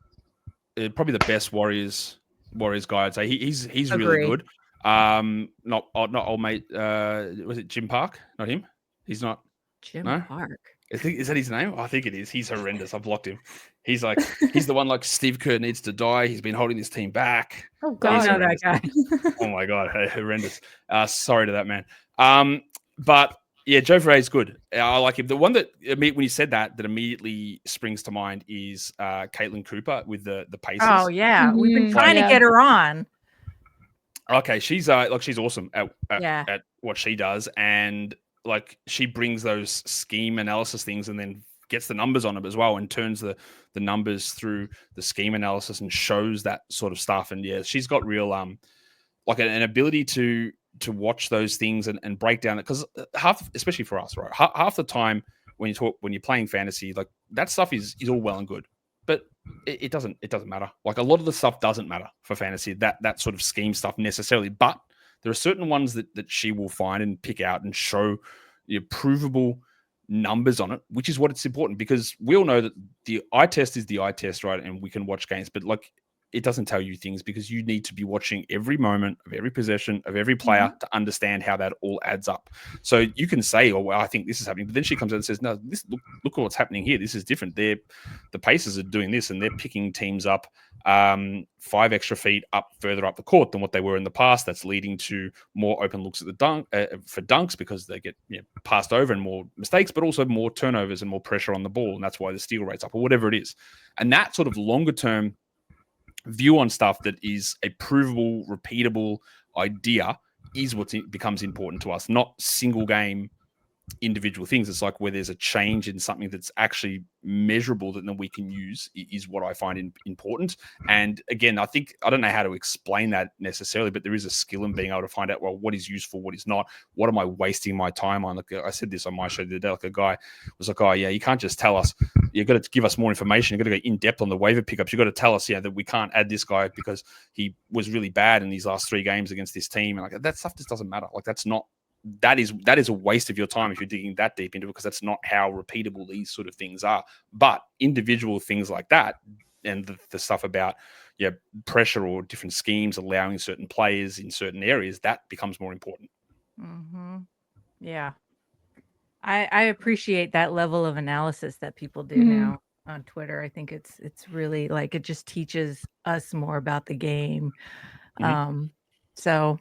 Warriors guy. I'd say he's really good. Not old mate. Was it Jim Park? Not him. He's not. Jim No? Park. Is that his name? I think it is. He's horrendous. I blocked him. He's the one like Steve Kerr needs to die. He's been holding this team back. Oh I God. know that guy. Oh my God, horrendous. Sorry to that man. But yeah, Joe Ferreira's good. I like him. The one that when you said that immediately springs to mind is Caitlin Cooper with the Pacers. Oh yeah, we've been Mhm. trying to Yeah. get her on. Okay, she's awesome at Yeah. what she does, and like she brings those scheme analysis things and then gets the numbers on them as well and turns the numbers through the scheme analysis and shows that sort of stuff. And yeah, she's got real like an ability to watch those things and break down it, because especially for us, right, half the time when you're playing fantasy, like that stuff is all well and good, but it doesn't matter. Like a lot of the stuff doesn't matter for fantasy, that sort of scheme stuff necessarily, but there are certain ones that she will find and pick out and show provable numbers on it, which is what it's important, because we all know that the eye test is the eye test, right? And we can watch games, but like it doesn't tell you things, because you need to be watching every moment of every possession of every player to understand how that all adds up. So you can say, oh, well, I think this is happening. But then she comes out and says, no, look at what's happening here. This is different. The Pacers are doing this, and they're picking teams up 5 extra feet further up the court than what they were in the past. That's leading to more open looks at the dunk for dunks, because they get passed over and more mistakes, but also more turnovers and more pressure on the ball. And that's why the steal rate's up, or whatever it is. And that sort of longer term view on stuff that is a provable, repeatable idea is what becomes important to us, not single game individual things. It's like where there's a change in something that's actually measurable that then we can use is what I find important. And again, I don't know how to explain that necessarily, but there is a skill in being able to find out, well, what is useful, what is not, what am I wasting my time on? Like I said this on my show the other day, like a guy was like, oh yeah, you can't just tell us, you've got to give us more information, you've got to go in depth on the waiver pickups, you've got to tell us that we can't add this guy because he was really bad in these last 3 games against this team. And like that stuff just doesn't matter. Like that is a waste of your time if you're digging that deep into it, because that's not how repeatable these sort of things are. But individual things like that, and the stuff about pressure or different schemes allowing certain players in certain areas, that becomes more important. Mm-hmm. Yeah, I appreciate that level of analysis that people do now on Twitter. I think it's really like it just teaches us more about the game. So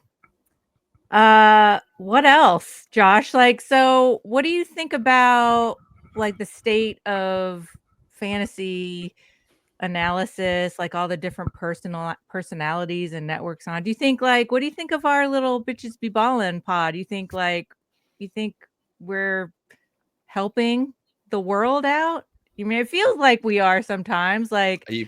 what else, Josh? Like, so what do you think about like the state of fantasy analysis, like all the different personalities and networks on? Do you think like, what do you think of our little Bitches Be Ballin' pod? Do you think we're helping the world out? I mean, it feels like we are sometimes. Like, I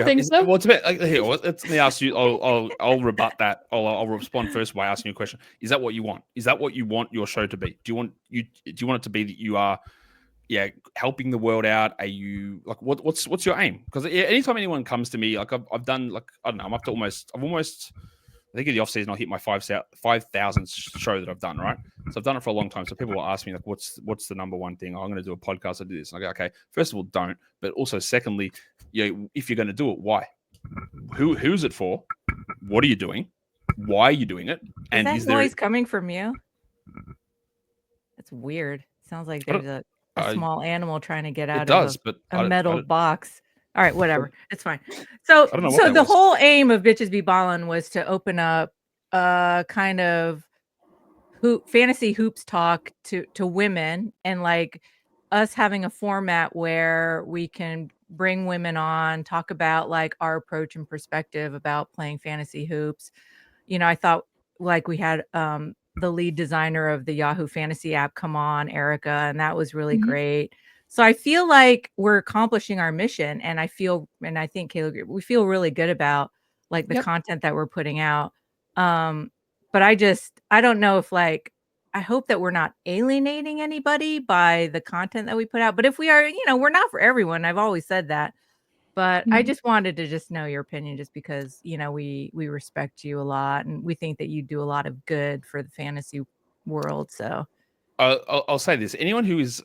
think so. Well, it's a bit. Here, let me ask you. I'll rebut that. I'll respond first by asking you a question. Is that what you want? Is that what you want your show to be? Do you want it to be that you are, helping the world out? Are you like what's your aim? Because anytime anyone comes to me, like I've done, like I don't know, I've almost. I think in the off season I'll hit my 5,000th show that I've done, right? So I've done it for a long time. So people will ask me like, what's the number one thing? Oh, I'm going to do a podcast. I do this. And I go, okay. First of all, don't. But also, secondly, if you're going to do it, why? Who's it for? What are you doing? Why are you doing it? And is that noise coming from you? It's weird. Sounds like there's a small animal trying to get out of a metal box. All right, whatever. It's fine. So the whole aim of Bitches Be Ballin' was to open up kind of fantasy hoops talk to women, and like us having a format where we can bring women on, talk about like our approach and perspective about playing fantasy hoops. I thought like we had the lead designer of the Yahoo Fantasy app come on, Erica, and that was really great. So I feel like we're accomplishing our mission, and I think Kayla, we feel really good about like the content that we're putting out. But I don't know if like, I hope that we're not alienating anybody by the content that we put out. But if we are, we're not for everyone. I've always said that. But I just wanted to just know your opinion, just because, we respect you a lot, and we think that you do a lot of good for the fantasy world. So I'll say this: anyone who is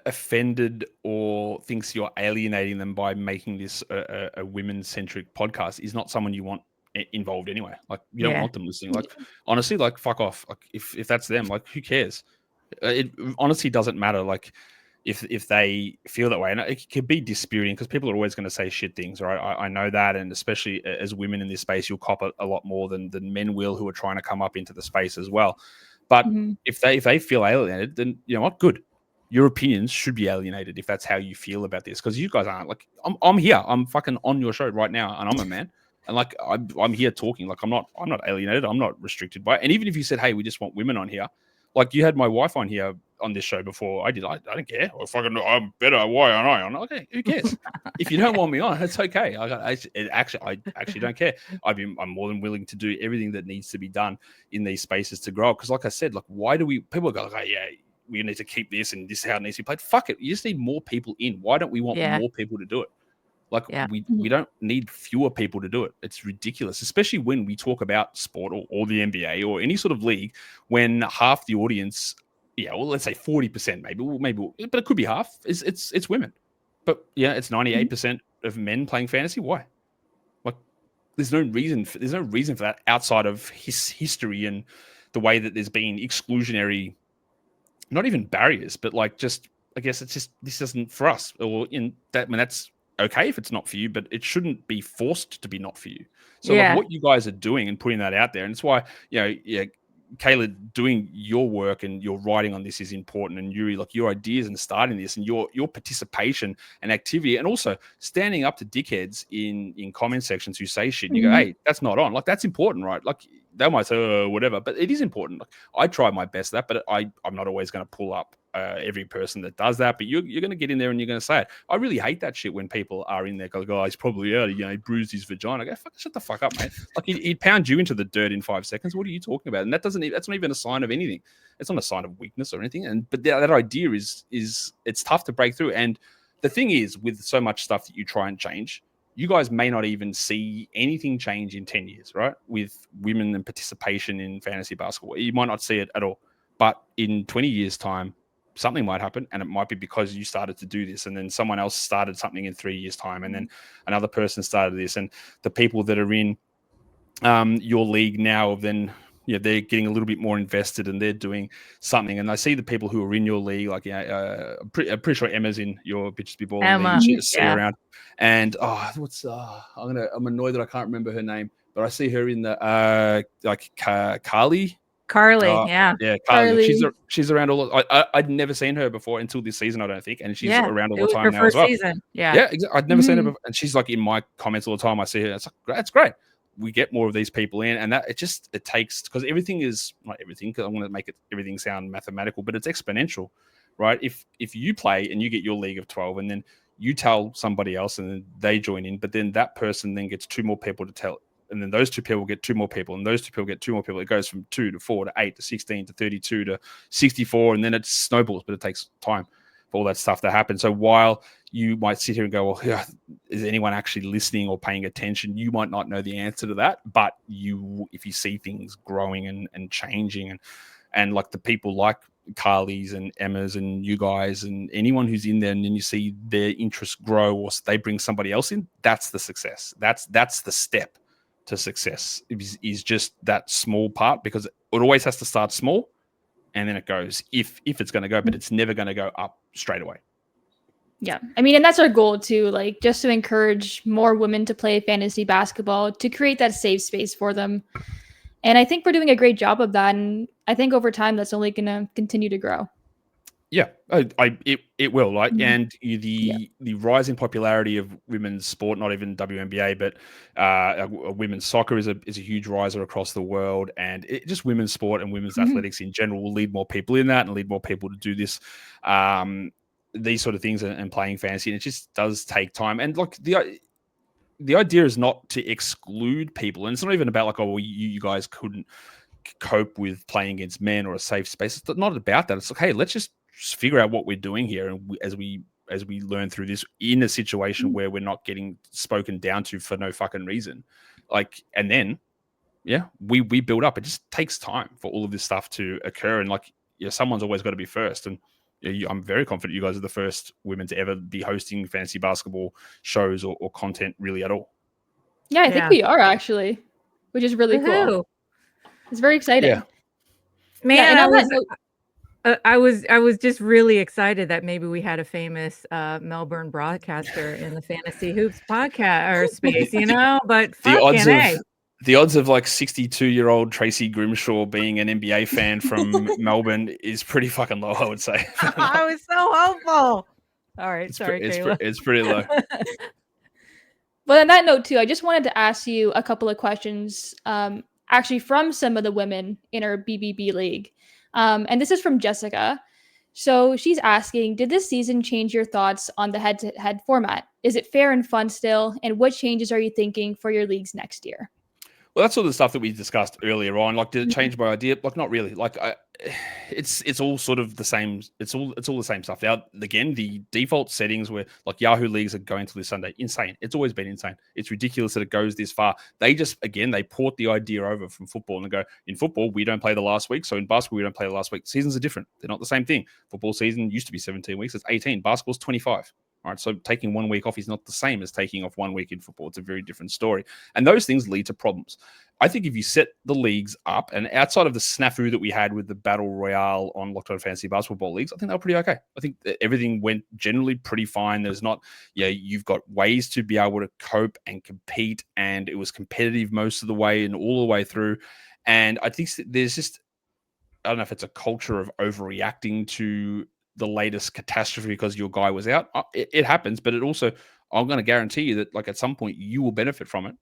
offended or thinks you're alienating them by making this a women-centric podcast is not someone you want involved anyway. Like, you don't want them listening. Like, honestly, like, fuck off. Like, if that's them, like, who cares? It honestly doesn't matter. Like, if they feel that way, and it could be dispiriting because people are always going to say shit things, right? I know that, and especially as women in this space, you'll cop it a lot more than men will who are trying to come up into the space as well. But if they feel alienated, then you know what? Good. Your opinions should be alienated if that's how you feel about this, because you guys aren't. Like, I'm here. I'm fucking on your show right now, and I'm a man. And like I'm here talking. Like I'm not alienated. I'm not restricted by it. And even if you said, hey, we just want women on here, like you had my wife on here on this show before I did. I don't care. I'm better. Why aren't I on? Okay, who cares? If you don't want me on, it's okay. I actually don't care. I'm more than willing to do everything that needs to be done in these spaces to grow. Because like I said, like why do people go, oh, yeah, we need to keep this and this is how it needs to be played? Fuck it. You just need more people in. Why don't we want more people to do it? Like we don't need fewer people to do it. It's ridiculous, especially when we talk about sport or the NBA or any sort of league, when half the audience, well, let's say 40%, maybe, but it could be half. It's women, but yeah, it's 98% of men playing fantasy. Why? Like, there's no reason for that outside of history and the way that there's been exclusionary, not even barriers, but like just, I guess it's just, this isn't for us. Or in that, I mean, that's okay if it's not for you, but it shouldn't be forced to be not for you. So like what you guys are doing and putting that out there, and it's why, Kayla, doing your work and your writing on this is important, and Yuri, like your ideas and starting this and your participation and activity, and also standing up to dickheads in comment sections who say shit and you go, hey, that's not on. Like, that's important, right? Like, they might say whatever, but it is important. Like, I try my best at that, but I'm not always going to pull up every person that does that. But you're going to get in there and you're going to say it. I really hate that shit when people are in there go, oh, he's probably out. He bruised his vagina. I go, shut the fuck up, mate. Like, he'd pound you into the dirt in 5 seconds. What are you talking about? And that's not even a sign of anything. It's not a sign of weakness or anything. But that idea is it's tough to break through. And the thing is, with so much stuff that you try and change, you guys may not even see anything change in 10 years, right? With women and participation in fantasy basketball. You might not see it at all. But in 20 years' time, something might happen, and it might be because you started to do this, and then someone else started something in 3 years' time, and then another person started this, and the people that are in your league now, then they're getting a little bit more invested and they're doing something. And I see the people who are in your league, like I'm pretty sure Emma's in your Bitches Be Balling league. She see around, and I'm annoyed that I can't remember her name, but I see her in the Carly. Carly. She's around all. I'd never seen her before until this season, I don't think, and she's around all the time now as well. Season. Exactly. I'd never seen her before, and she's like in my comments all the time. I see her. It's like, that's great. We get more of these people in, and that it takes, because everything is not everything, because I want to make everything sound mathematical, but it's exponential, right? If you play and you get your league of 12, and then you tell somebody else, and then they join in, but then that person then gets 2 more people to tell, and then those 2 people get 2 more people, and those 2 people get 2 more people. It goes from 2 to 4 to 8 to 16 to 32 to 64, and then it snowballs, but it takes time for all that stuff to happen. So while you might sit here and go, well, is anyone actually listening or paying attention? You might not know the answer to that, but if you see things growing and changing, and like the people like Carly's and Emma's and you guys and anyone who's in there, and then you see their interests grow, or they bring somebody else in, that's the success. That's the step to success, is just that small part, because it always has to start small, and then it goes, if it's going to go, but it's never going to go up straight away. Yeah. I mean, and that's our goal too, like just to encourage more women to play fantasy basketball, to create that safe space for them. And I think we're doing a great job of that. And I think over time, that's only going to continue to grow. Yeah, it will, like, and the rise in popularity of women's sport, not even WNBA, but women's soccer is a huge riser across the world, and just women's sport and women's athletics in general will lead more people in that, and lead more people to do this, these sort of things, and playing fantasy. And it just does take time, and like the idea is not to exclude people, and it's not even about like, oh, well, you guys couldn't cope with playing against men or a safe space. It's not about that. It's like, hey, let's just figure out what we're doing here, and as we learn through this in a situation where we're not getting spoken down to for no fucking reason, like, and then we build up. It just takes time for all of this stuff to occur, and like, someone's always got to be first, and I'm very confident you guys are the first women to ever be hosting fantasy basketball shows or content really at all. Yeah, I think we are, actually, which is really cool. It's very exciting. Man, I was just really excited that maybe we had a famous Melbourne broadcaster in the Fantasy Hoops podcast or space, you know. But The odds fucking of A. the odds of like 62-year-old Tracy Grimshaw being an NBA fan from Melbourne is pretty fucking low, I would say. I was so hopeful. All right, sorry, Kayla. It's pretty low. But on that note, too, I just wanted to ask you a couple of questions, actually from some of the women in our BBB league. And this is from Jessica. So she's asking, did this season change your thoughts on the head-to-head format? Is it fair and fun still? And what changes are you thinking for your leagues next year? Well, that's sort of the stuff that we discussed earlier on. Like, did it change my idea? Like, not really. Like, it's all sort of the same. It's all the same stuff. Now, again, the default settings where like Yahoo leagues are going to this Sunday, insane. It's always been insane. It's ridiculous that it goes this far. They just, again, they port the idea over from football and they go, in football, we don't play the last week. So in basketball, we don't play the last week. Seasons are different. They're not the same thing. Football season used to be 17 weeks. It's 18. Basketball's 25. All right, so taking 1 week off is not the same as taking off 1 week in football. It's a very different story. And those things lead to problems. I think if you set the leagues up, and outside of the snafu that we had with the Battle Royale on Locked On Fantasy Basketball leagues, I think they were pretty okay. I think that everything went generally pretty fine. There's not, you've got ways to be able to cope and compete, and it was competitive most of the way and all the way through. And I think there's just, I don't know if it's a culture of overreacting to the latest catastrophe because your guy was out. It happens, but it also, I'm going to guarantee you that like at some point you will benefit from it.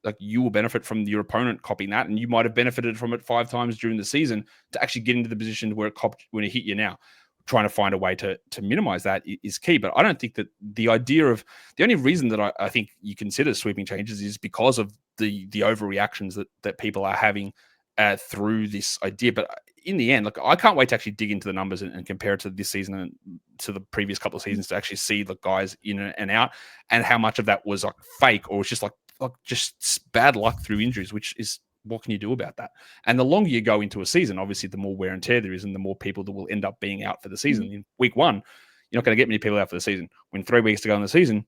Like you will benefit from your opponent copying that, and you might have benefited from it 5 times during the season to actually get into the position where it hit you now. Trying to find a way to minimize that is key. But I don't think that the only reason that I think you consider sweeping changes is because of the overreactions that people are having through this idea. But in the end, like I can't wait to actually dig into the numbers and compare it to this season and to the previous couple of seasons to actually see the guys in and out and how much of that was like fake or it's just like just bad luck through injuries, which is what can you do about that? And the longer you go into a season, obviously the more wear and tear there is and the more people that will end up being out for the season. In week 1, you're not going to get many people out for the season. When 3 weeks to go in the season,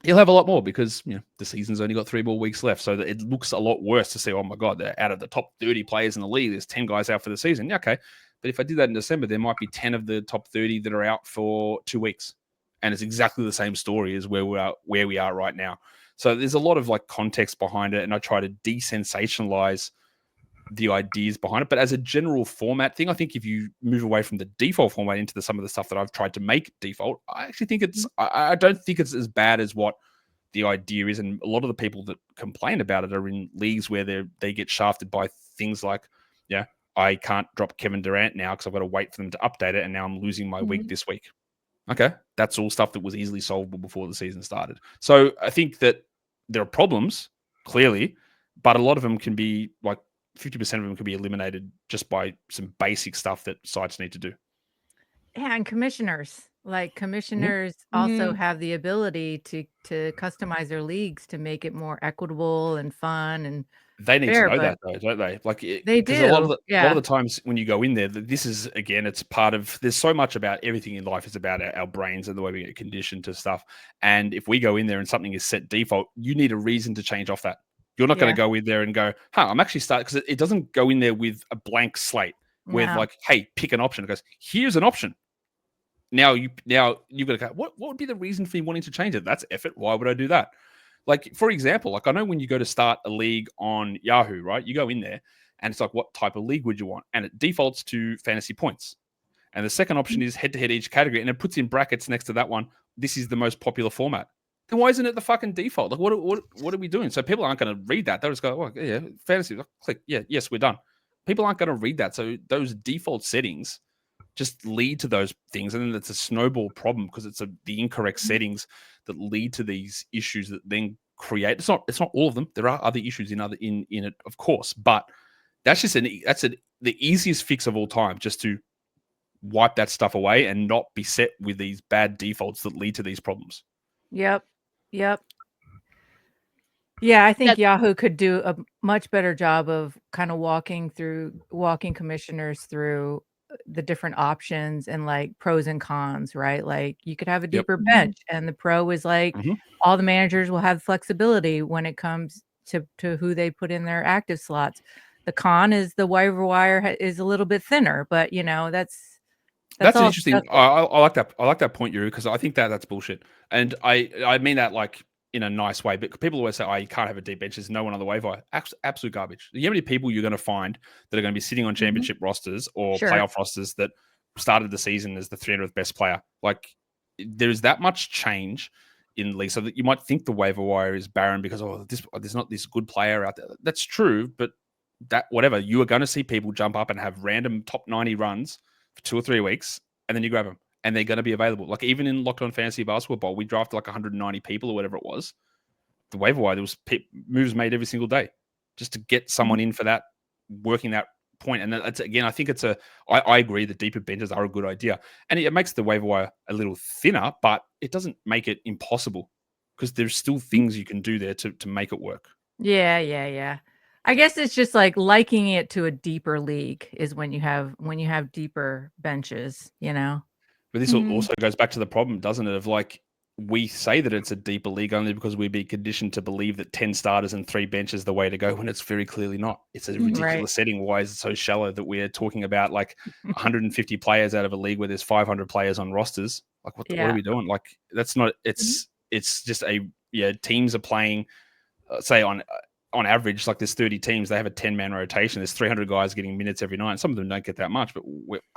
you'll have a lot more because the season's only got 3 more weeks left. So that it looks a lot worse to say, oh my God, they're out of the top 30 players in the league. There's 10 guys out for the season. Yeah, okay. But if I did that in December, there might be 10 of the top 30 that are out for 2 weeks. And it's exactly the same story as where we are right now. So there's a lot of like context behind it. And I try to desensationalize the ideas behind it. But as a general format thing, I think if you move away from the default format into some of the stuff that I've tried to make default, I actually think I don't think it's as bad as what the idea is. And a lot of the people that complain about it are in leagues where they get shafted by things like, I can't drop Kevin Durant now because I've got to wait for them to update it. And now I'm losing my week this week. Okay. That's all stuff that was easily solvable before the season started. So I think that there are problems, clearly, but a lot of them can be like 50% of them can be eliminated just by some basic stuff that sites need to do. Yeah, and commissioners also have the ability to customize their leagues to make it more equitable and fun and they need fair, to know that though, don't they? Like they do. A lot of the times when you go in there, this is again, it's part of. There's so much about everything in life is about our brains and the way we get conditioned to stuff. And if we go in there and something is set default, you need a reason to change off that. You're not going to go in there and go, I'm actually starting, because it doesn't go in there with a blank slate with like, hey, pick an option. It goes, here's an option. Now you've got to go, what would be the reason for you wanting to change it? That's effort. Why would I do that? Like, for example, like I know when you go to start a league on Yahoo, right? You go in there and it's like, what type of league would you want? And it defaults to fantasy points. And the second option is head-to-head each category. And it puts in brackets next to that one, this is the most popular format. Then why isn't it the fucking default? Like, what are we doing? So people aren't going to read that. They'll just go, oh, yeah, fantasy, click. Yeah, yes, we're done. People aren't going to read that. So those default settings just lead to those things. And then it's a snowball problem because it's the incorrect settings that lead to these issues that then create. It's not all of them. There are other issues in it, of course. But that's just the easiest fix of all time, just to wipe that stuff away and not be set with these bad defaults that lead to these problems. Yep. Yeah, I think Yahoo could do a much better job of kind of walking commissioners through the different options and like pros and cons, right? Like you could have a deeper bench, and the pro is like all the managers will have flexibility when it comes to who they put in their active slots. The con is the waiver wire is a little bit thinner, but that's That's an all interesting. stuff. I like that. I like that point, Yuri, because I think that's bullshit, and I mean that like in a nice way. But people always say, "Oh, you can't have a deep bench. There's no one on the waiver." Absolute garbage. You know how many people you're going to find that are going to be sitting on championship rosters or Sure. playoff rosters that started the season as the 300th best player? Like, there's that much change in the league, so that you might think the waiver wire is barren because there's not this good player out there. That's true, but that whatever, you are going to see people jump up and have random top 90 runs for 2 or 3 weeks, and then you grab them, and they're going to be available. Like even in Locked On Fantasy Basketball Bowl, we drafted like 190 people or whatever it was. The waiver wire, there was moves made every single day just to get someone in for that, working that point. And that's, again, I think I agree that deeper benches are a good idea, and it makes the waiver wire a little thinner, but it doesn't make it impossible because there's still things you can do there to make it work. Yeah. I guess it's just like liking it to a deeper league is when you have deeper benches, you know. But this also goes back to the problem, doesn't it? Of like, we say that it's a deeper league only because we've been conditioned to believe that 10 starters and 3 benches is the way to go, when it's very clearly not. It's a ridiculous setting. Why is it so shallow that we're talking about like 150 players out of a league where there's 500 players on rosters? Like, what are we doing? Like, that's not. It's just teams are playing. Say on average, like there's 30 teams, they have a 10-man rotation. There's 300 guys getting minutes every night. And some of them don't get that much, but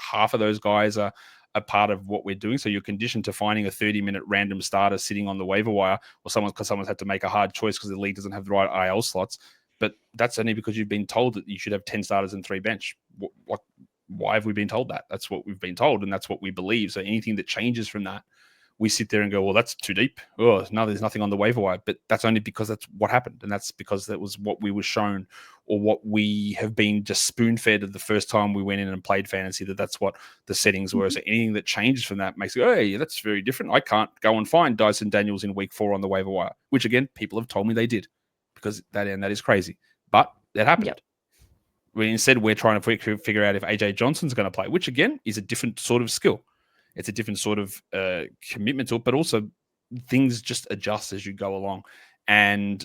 half of those guys are a part of what we're doing. So you're conditioned to finding a 30-minute random starter sitting on the waiver wire, or someone's had to make a hard choice because the league doesn't have the right IL slots. But that's only because you've been told that you should have 10 starters and 3 bench. Why have we been told that? That's what we've been told, and that's what we believe. So anything that changes from that, we sit there and go, well, that's too deep. Oh, no, there's nothing on the waiver wire. But that's only because that's what happened. And that's because that was what we were shown, or what we have been just spoon-fed the first time we went in and played fantasy, that's what the settings were. So anything that changes from that makes it, oh, hey, that's very different. I can't go and find Dyson Daniels in week 4 on the waiver wire, which, again, people have told me they did, because that is crazy. But that happened. Yep. Instead, we're trying to figure out if AJ Johnson's going to play, which, again, is a different sort of skill. It's a different sort of commitment to it, but also things just adjust as you go along. And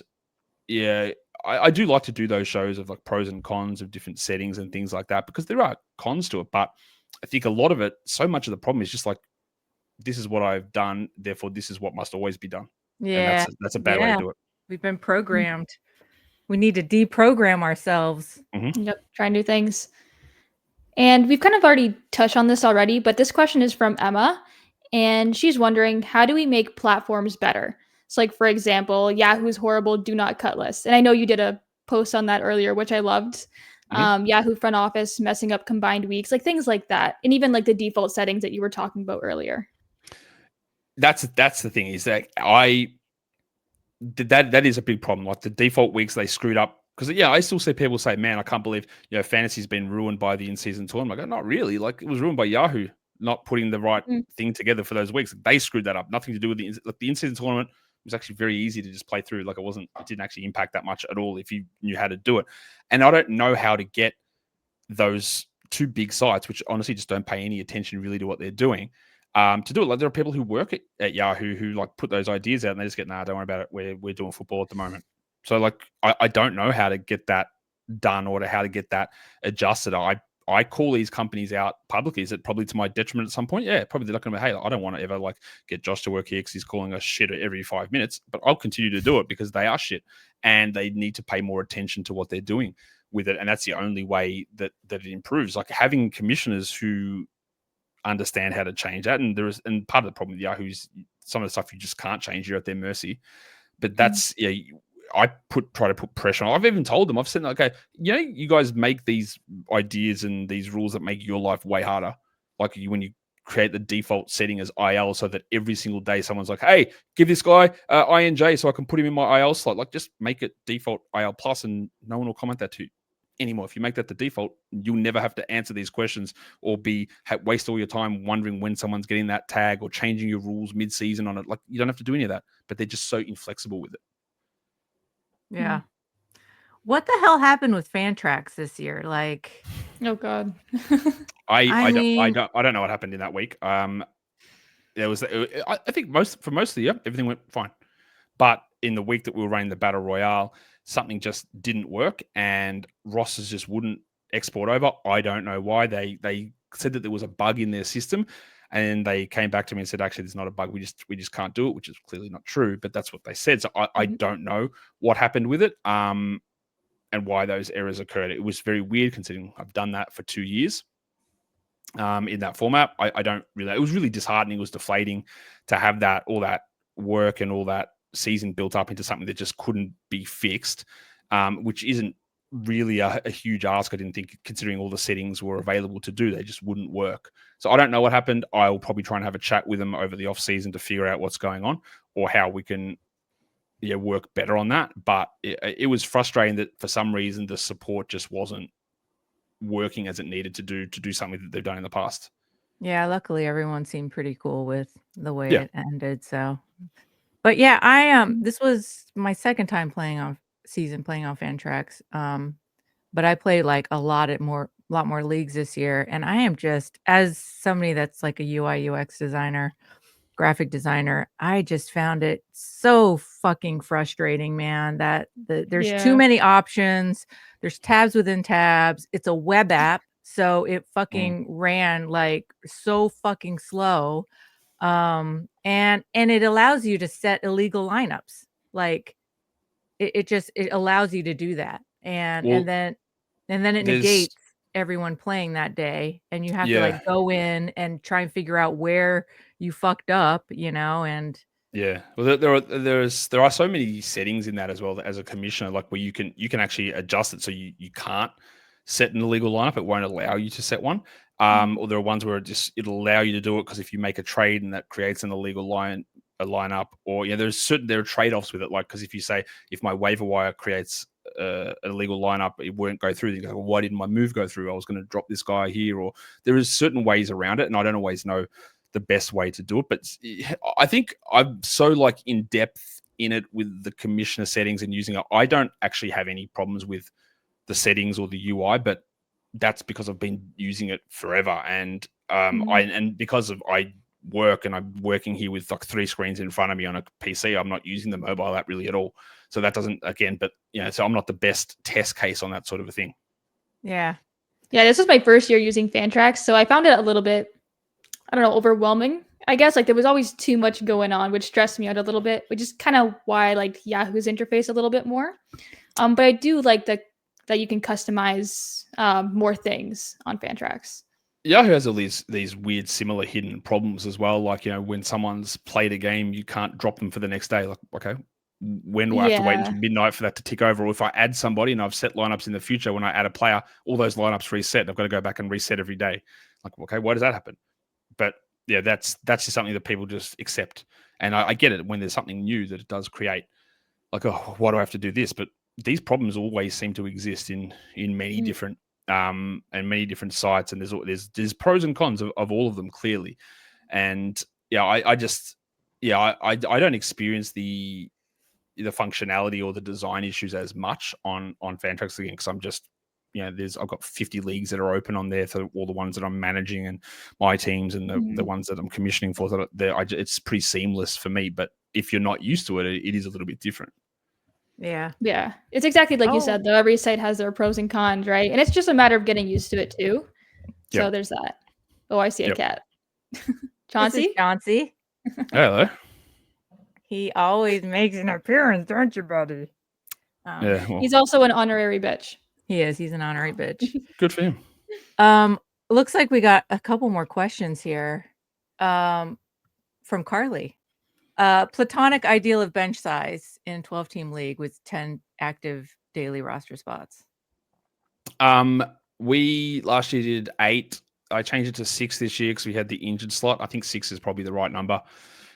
yeah, I do like to do those shows of like pros and cons of different settings and things like that, because there are cons to it. But I think a lot of it, so much of the problem is just like, this is what I've done, therefore this is what must always be done. Yeah. And that's a bad way to do it. We've been programmed. We need to deprogram ourselves. Yep, try new things. And we've kind of already touched on this already, but this question is from Emma, and she's wondering, how do we make platforms better? So like, for example, Yahoo's horrible do not cut list. And I know you did a post on that earlier, which I loved. Yahoo front office messing up combined weeks, like things like that. And even like the default settings that you were talking about earlier. That's the thing, is that that is a big problem. Like the default weeks, they screwed up. Because, I still see people say, man, I can't believe, fantasy's been ruined by the in-season tournament. I go, not really. Like, it was ruined by Yahoo not putting the right thing together for those weeks. They screwed that up. Nothing to do with the in-season tournament. Was actually very easy to just play through. Like, it didn't actually impact that much at all if you knew how to do it. And I don't know how to get those 2 big sites, which honestly just don't pay any attention really to what they're doing, to do it. Like, there are people who work at Yahoo who like put those ideas out and they just get, nah, don't worry about it. We're doing football at the moment. So, like, I don't know how to get that done or how to get that adjusted. I call these companies out publicly. Is it probably to my detriment at some point? Yeah, probably. They're not going to be, hey, I don't want to ever like get Josh to work here because he's calling us shit every 5 minutes. But I'll continue to do it because they are shit, and they need to pay more attention to what they're doing with it. And that's the only way that it improves. Like, having commissioners who understand how to change that. And part of the problem with Yahoo is some of the stuff you just can't change. You're at their mercy. But that's I try to put pressure on. I've even told them, I've said, okay, you guys make these ideas and these rules that make your life way harder. Like when you create the default setting as IL, so that every single day someone's like, hey, give this guy INJ so I can put him in my IL slot. Like, just make it default IL plus, and no one will comment that to you anymore. If you make that the default, you'll never have to answer these questions or waste all your time wondering when someone's getting that tag or changing your rules mid-season on it. Like, you don't have to do any of that, but they're just so inflexible with it. Yeah. What the hell happened with Fantrax this year? Like, oh god. I don't know what happened in that week. There was, I think for most of the year everything went fine, but in the week that we were running the battle royale, something just didn't work, and rosters just wouldn't export over. I don't know why. They said that there was a bug in their system, and they came back to me and said, actually, there's not a bug. We just can't do it, which is clearly not true, but that's what they said. So I don't know what happened with it, and why those errors occurred. It was very weird considering I've done that for 2 years. In that format, I don't really. It was really disheartening. It was deflating to have all that work and all that season built up into something that just couldn't be fixed, which isn't really a huge ask. I didn't think, considering all the settings were available to do, they just wouldn't work. So I don't know what happened. I'll probably try and have a chat with them over the off season to figure out what's going on or how we can work better on that. But it was frustrating that for some reason the support just wasn't working as it needed to do something that they've done in the past. Yeah, luckily everyone seemed pretty cool with the way it ended. So, but yeah, I this was my second time playing on Fantrax. But I played like a lot more leagues this year, and I am just, as somebody that's like a UI UX designer, graphic designer, I just found it so fucking frustrating, man, that there's too many options. There's tabs within tabs. It's a web app, so it fucking ran like so fucking slow. And it allows you to set illegal lineups. Like it allows you to do that. And then it negates everyone playing that day, and you have to like go in and try and figure out where you fucked up, and well, there are so many settings in that as well as a commissioner, like where you can actually adjust it so you can't set an illegal lineup. It won't allow you to set one. Or there are ones where it'll allow you to do it because if you make a trade and that creates an illegal lineup, or there are trade-offs with it, like because if my waiver wire creates an illegal lineup, it won't go through. You go, well, why didn't my move go through? I was going to drop this guy here, or there is certain ways around it, and I don't always know the best way to do it. But I think I'm so like in depth in it with the commissioner settings and using it. I don't actually have any problems with the settings or the UI, but that's because I've been using it forever, and because I work and I'm working here with like 3 screens in front of me on a PC. I'm not using the mobile app really at all. So that doesn't, but so I'm not the best test case on that sort of a thing. Yeah, this was my first year using Fantrax, so I found it a little bit, I don't know, overwhelming. I guess like there was always too much going on, which stressed me out a little bit, which is kind of why I liked Yahoo's interface a little bit more. But I do like that you can customize more things on Fantrax. Yahoo has all these weird, similar hidden problems as well. Like, when someone's played a game, you can't drop them for the next day. Like, okay, when do I have to wait until midnight for that to tick over? Or if I add somebody and I've set lineups in the future, when I add a player, all those lineups reset. And I've got to go back and reset every day. Like, okay, why does that happen? But yeah, that's just something that people just accept. And I get it when there's something new that it does create. Like, oh, why do I have to do this? But these problems always seem to exist in many different and many different sites, and there's pros and cons of all of them clearly. And I don't experience the functionality or the design issues as much on Fantrax again, because I'm just I've got 50 leagues that are open on there for all the ones that I'm managing and my teams and the ones that I'm commissioning for. So it's pretty seamless for me. But if you're not used to it, it is a little bit different. Yeah. It's exactly like you said, though. Every site has their pros and cons, right? And it's just a matter of getting used to it too. So there's that. Oh, I see a cat. Chauncey? This is Chauncey. Hello. He always makes an appearance, don't you, buddy? He's also an honorary bitch. He is. He's an honorary bitch. Good for him. Looks like we got a couple more questions here from Carly. Platonic ideal of bench size in 12-team league with 10 active daily roster spots. We last year did 8. I changed it to 6 this year because we had the injured slot. I think 6 is probably the right number.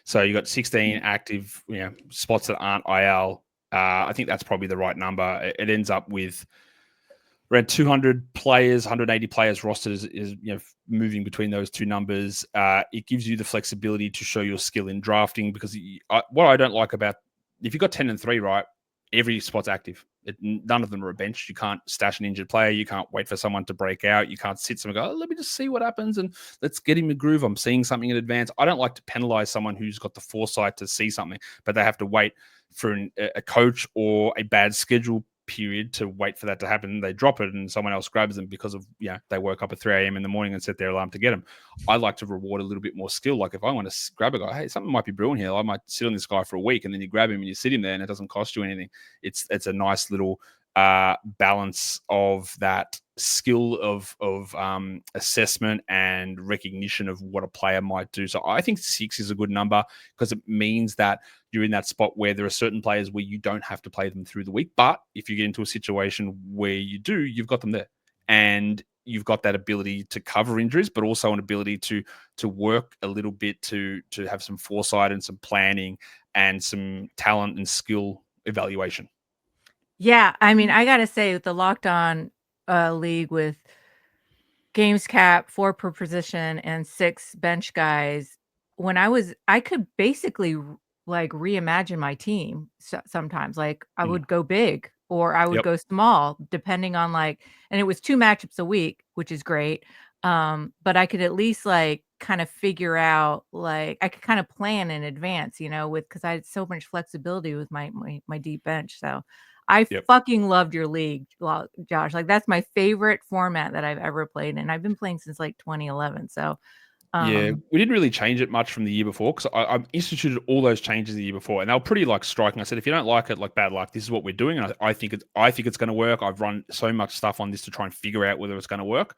So you got 16 active spots that aren't IL. I think that's probably the right number. It ends up with around 200 players, 180 players rostered is moving between those two numbers. It gives you the flexibility to show your skill in drafting, because what I don't like about, if you've got 10 and 3, right, every spot's active. None of them are a bench. You can't stash an injured player. You can't wait for someone to break out. You can't sit someone and go, let me just see what happens and let's get him a groove. I'm seeing something in advance. I don't like to penalize someone who's got the foresight to see something, but they have to wait for a coach or a bad schedule period to wait for that to happen. They drop it and someone else grabs them because of, they woke up at 3 a.m. in the morning and set their alarm to get them. I like to reward a little bit more skill. Like if I want to grab a guy, hey, something might be brewing here. I might sit on this guy for a week, and then you grab him and you sit him there and it doesn't cost you anything. It's a nice little balance of that skill of assessment and recognition of what a player might do. So I think 6 is a good number because it means that you're in that spot where there are certain players where you don't have to play them through the week. But if you get into a situation where you do, you've got them there. And you've got that ability to cover injuries, but also an ability to work a little bit to have some foresight and some planning and some talent and skill evaluation. Yeah, I mean, I gotta say, with the Locked On league with games cap, 4 per position, and 6 bench guys, I could basically like reimagine my team sometimes. Like I would go big or I would go small, depending on and it was 2 matchups a week, which is great. But I could at least kind of figure out, I could kind of plan in advance, because I had so much flexibility with my deep bench. So I fucking loved your league, Josh. That's my favorite format that I've ever played, and I've been playing since 2011. So we didn't really change it much from the year before because I instituted all those changes the year before, and they were pretty striking. I said, if you don't like it, bad luck. This is what we're doing, and I think it's going to work. I've run so much stuff on this to try and figure out whether it's going to work,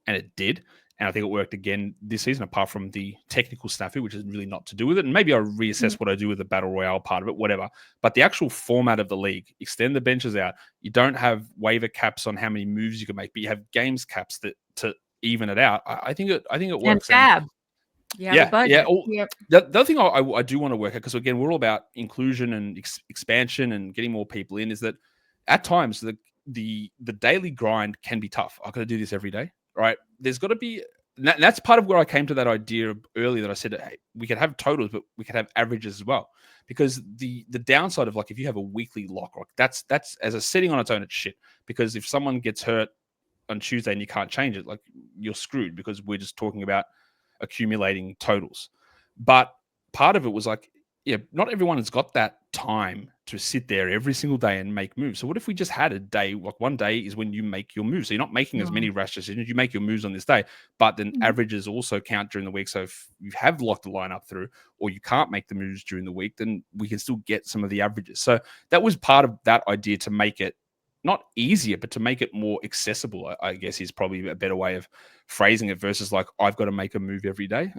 and it did. And I think it worked again this season, apart from the technical snafu, which is really not to do with it. And maybe I'll reassess what I do with the battle royale part of it, whatever. But the actual format of the league, extend the benches out. You don't have waiver caps on how many moves you can make, but you have games caps to even it out. I think it works. And tab. The other thing I do want to work at, because again, we're all about inclusion and expansion and getting more people in, is that at times the daily grind can be tough. I've got to do this every day, right? There's got to be, that's part of where I came to that idea earlier that I said, hey, we could have totals, but we could have averages as well. Because the downside of if you have a weekly lock, that's as a setting on its own, it's shit. Because if someone gets hurt on Tuesday and you can't change it, you're screwed, because we're just talking about accumulating totals. But part of it was not everyone has got that time to sit there every single day and make moves. So what if we just had a day, one day is when you make your moves. So you're not making as many rash decisions. You make your moves on this day, but then averages also count during the week. So if you have locked the lineup through, or you can't make the moves during the week, then we can still get some of the averages. So that was part of that idea, to make it not easier, but to make it more accessible, I guess, is probably a better way of phrasing it, versus I've got to make a move every day.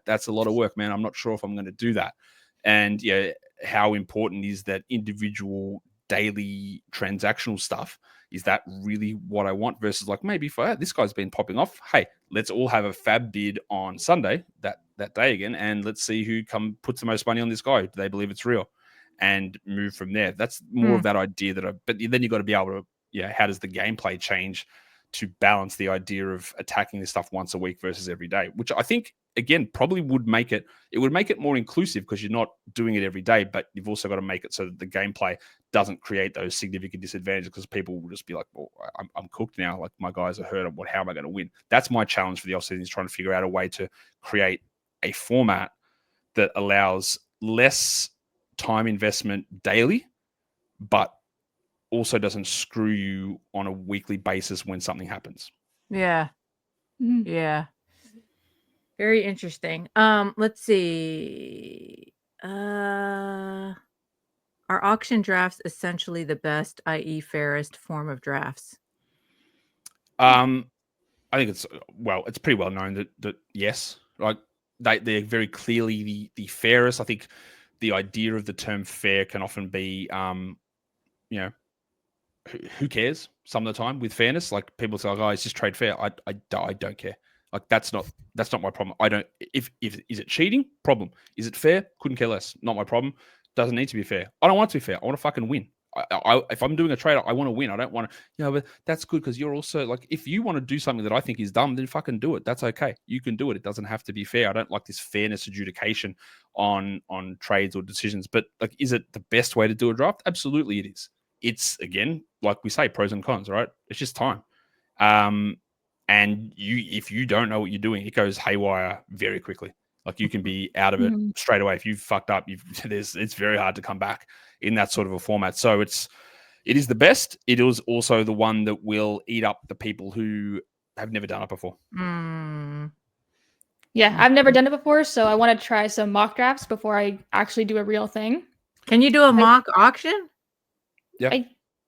That's a lot of work, man. I'm not sure if I'm going to do that. And how important is that individual daily transactional stuff? Is that really what I want? Versus maybe for this guy's been popping off. Hey, let's all have a fab bid on Sunday, that day again, and let's see who puts the most money on this guy. Do they believe it's real? And move from there. That's more of that idea but then you've got to be able to, how does the gameplay change to balance the idea of attacking this stuff once a week versus every day, which I think, again, probably would make it more inclusive, because you're not doing it every day, but you've also got to make it so that the gameplay doesn't create those significant disadvantages, because people will just be like, well, I'm cooked now. My guys are hurt. How am I going to win? That's my challenge for the offseason, is trying to figure out a way to create a format that allows less time investment daily, but also doesn't screw you on a weekly basis when something happens. Yeah. Yeah. Very interesting. Let's see. Are auction drafts essentially the best, i.e. fairest form of drafts? I think it's pretty well known that yes, they're very clearly the fairest. I think the idea of the term fair can often be, who cares some of the time with fairness? People say, oh, it's just trade fair. I don't care. That's not my problem. I don't, if is it cheating? Problem. Is it fair? Couldn't care less. Not my problem. Doesn't need to be fair. I don't want it to be fair. I want to fucking win. If I'm doing a trade, I want to win. I don't want to, but that's good, because you're also if you want to do something that I think is dumb, then fucking do it. That's okay. You can do it. It doesn't have to be fair. I don't like this fairness adjudication on trades or decisions. But is it the best way to do a draft? Absolutely, it is. It's, again, like we say, pros and cons, right? It's just time. And if you don't know what you're doing, it goes haywire very quickly. You can be out of it straight away. If you've fucked up, it's very hard to come back in that sort of a format. So it's It is the best. It is also the one that will eat up the people who have never done it before. Yeah, I've never done it before, so I want to try some mock drafts before I actually do a real thing. Can you do a mock auction? Yeah.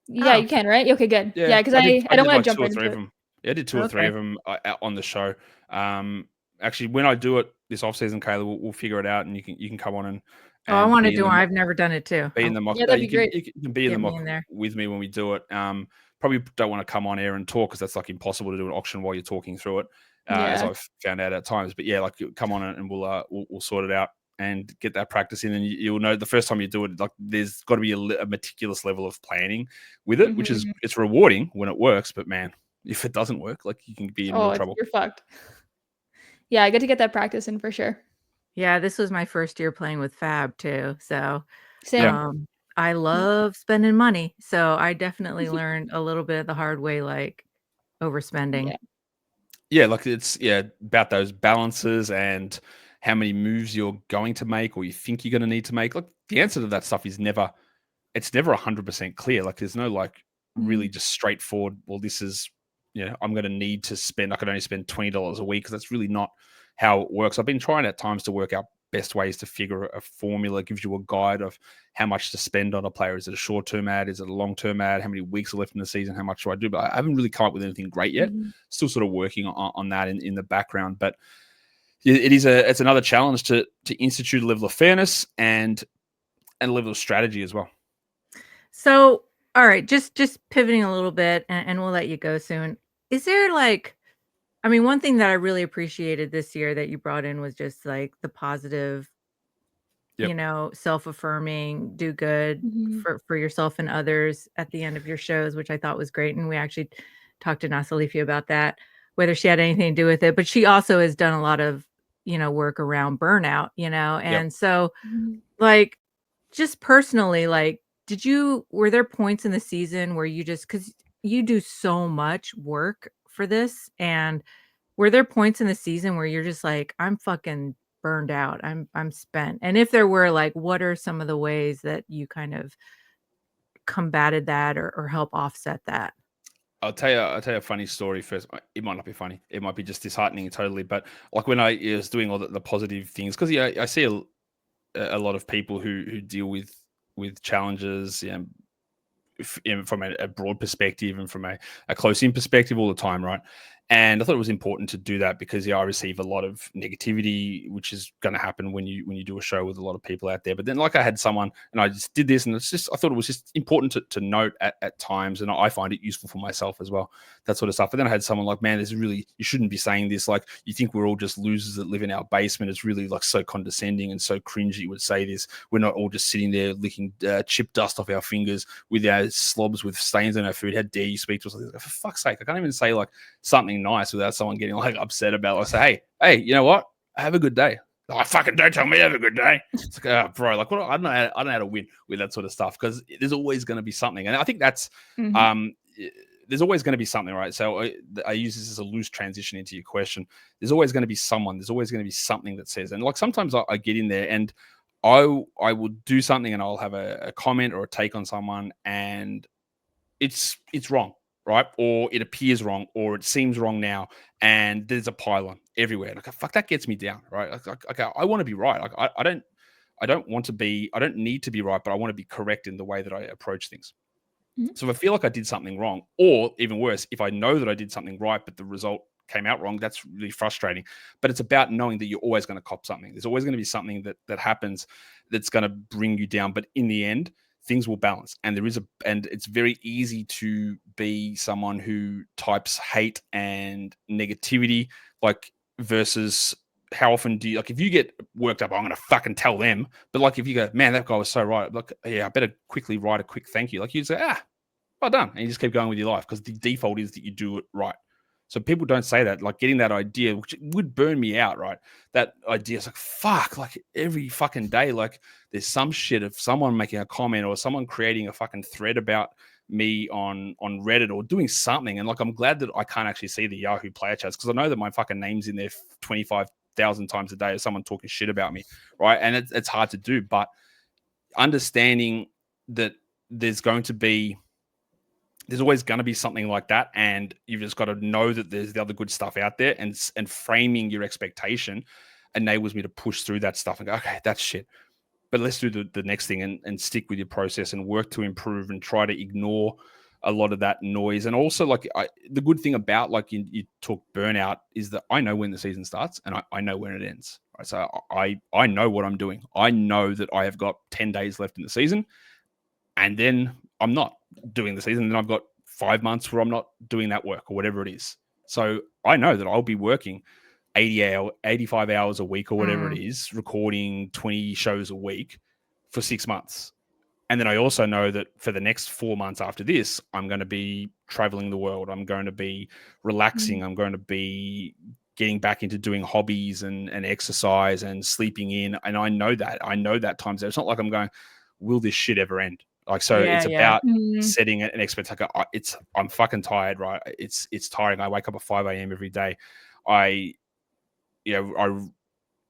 Yeah, you can, right? Okay, good. Yeah, because I don't did want like to jump two or into three of it. them. Yeah, I did two or three of them on the show. Actually, when I do it this off season, Kayla, we'll figure it out, and you can come on and I want to be in do the one. I've never done it too. be in the mock. Yeah, that'd be great. You can be in the Get me mock in there. with me when we do it. Probably don't want to come on air and talk because that's like impossible to do an auction while you're talking through it, as Yeah. I've found out at times. But yeah, like come on and we'll sort it out and get that practice in, and you'll know the first time you do it, like there's got to be a meticulous level of planning with it, which is it's rewarding when it works. But man, if it doesn't work, like you can be in real trouble. You're fucked. Yeah, I get to get that practice in for sure. Yeah, this was my first year playing with Fab too. So Same. I love spending money. So I definitely learned a little bit the hard way, like overspending. Yeah, like it's about those balances and how many moves you're going to make or you think you're going to need to make. Like the answer to that stuff is never 100% clear. Like there's no like really just straightforward, well, this is, I'm going to need to spend, I could only spend $20 a week, because that's really not how it works. I've been trying at times to work out best ways to figure a formula, gives you a guide of how much to spend on a player. Is it a short-term ad? Is it a long-term ad? How many weeks are left in the season? How much do I do? But I haven't really come up with anything great yet. Still sort of working on that in the background. But it's another challenge to institute a level of fairness and a level of strategy as well. So, all right, just pivoting a little bit, and we'll let you go soon. Is there one thing that I really appreciated this year that you brought in was just like the positive, self-affirming, do good for yourself and others at the end of your shows, which I thought was great. And we actually talked to Nasalifi about that, whether she had anything to do with it, but she also has done a lot of, work around burnout, and so like, just personally, like, were there points in the season where you just, because you do so much work for this, and were there points in the season where you're just like, I'm fucking burned out, I'm spent? And if there were, like, what are some of the ways that you kind of combated that or help offset that? I'll tell you a funny story first. It might not be funny. It might be just disheartening totally. But like when I was doing all the positive things, because I see a lot of people who deal with challenges, from a broad perspective and from a close-in perspective all the time, right? And I thought it was important to do that because I receive a lot of negativity, which is going to happen when you do a show with a lot of people out there. But then, like, I had someone, and I just did this, and I thought it was just important to note at times, and I find it useful for myself as well, that sort of stuff. But then I had someone like, man, you shouldn't be saying this. Like, you think we're all just losers that live in our basement? It's really like so condescending and so cringy. You would say this. We're not all just sitting there licking chip dust off our fingers with our slobs with stains on our food. How dare you speak to us like this? For fuck's sake, I can't even say like something nice without someone getting like upset about it. I say, hey, you know what? Have a good day. Oh, fucking don't tell me have a good day. It's like, oh, bro, like, I don't know how to win with that sort of stuff, because there's always going to be something. And I think that's, there's always going to be something, right? So I use this as a loose transition into your question. There's always going to be someone, there's always going to be something that says, and like sometimes I get in there and I will do something and I'll have a comment or a take on someone, and it's wrong, right? Or it appears wrong, or it seems wrong now, and there's a pylon everywhere. Like, fuck, that gets me down, right? Like I want to be right. Like I don't need to be right, but I want to be correct in the way that I approach things. So if I feel like I did something wrong, or even worse, if I know that I did something right, but the result came out wrong, that's really frustrating. But it's about knowing that you're always going to cop something. There's always going to be something that happens that's going to bring you down. But in the end, things will balance. And it's very easy to be someone who types hate and negativity, like, versus how often do you, like, if you get worked up, I'm going to fucking tell them. But like, if you go, man, that guy was so right, like, yeah, I better quickly write a quick thank you. Like, you say, well done. And you just keep going with your life, because the default is that you do it right. So people don't say that, like, getting that idea, which would burn me out, right? That idea is like, fuck, like every fucking day, like there's some shit of someone making a comment or someone creating a fucking thread about me on Reddit or doing something. And like, I'm glad that I can't actually see the Yahoo player chats, because I know that my fucking name's in there 25,000 times a day of someone talking shit about me, right? And it's hard to do, but understanding that there's going to be there's always going to be something like that, and you've just got to know that there's the other good stuff out there, and framing your expectation enables me to push through that stuff and go, okay, that's shit, but let's do the next thing, and stick with your process and work to improve and try to ignore a lot of that noise. And also, like, the good thing about, like, you talk burnout is that I know when the season starts and I know when it ends. Right? So I know what I'm doing. I know that I have got 10 days left in the season, and then I'm not doing the season. And then I've got 5 months where I'm not doing that work or whatever it is. So I know that I'll be working 85 hours a week or whatever it is, recording 20 shows a week for 6 months. And then I also know that for the next 4 months after this, I'm going to be traveling the world. I'm going to be relaxing. I'm going to be getting back into doing hobbies and exercise and sleeping in. And I know that times. It's not like I'm going, will this shit ever end? Like, so it's about setting an expectation. I'm fucking tired, right? It's tiring. I wake up at 5 a.m. every day. I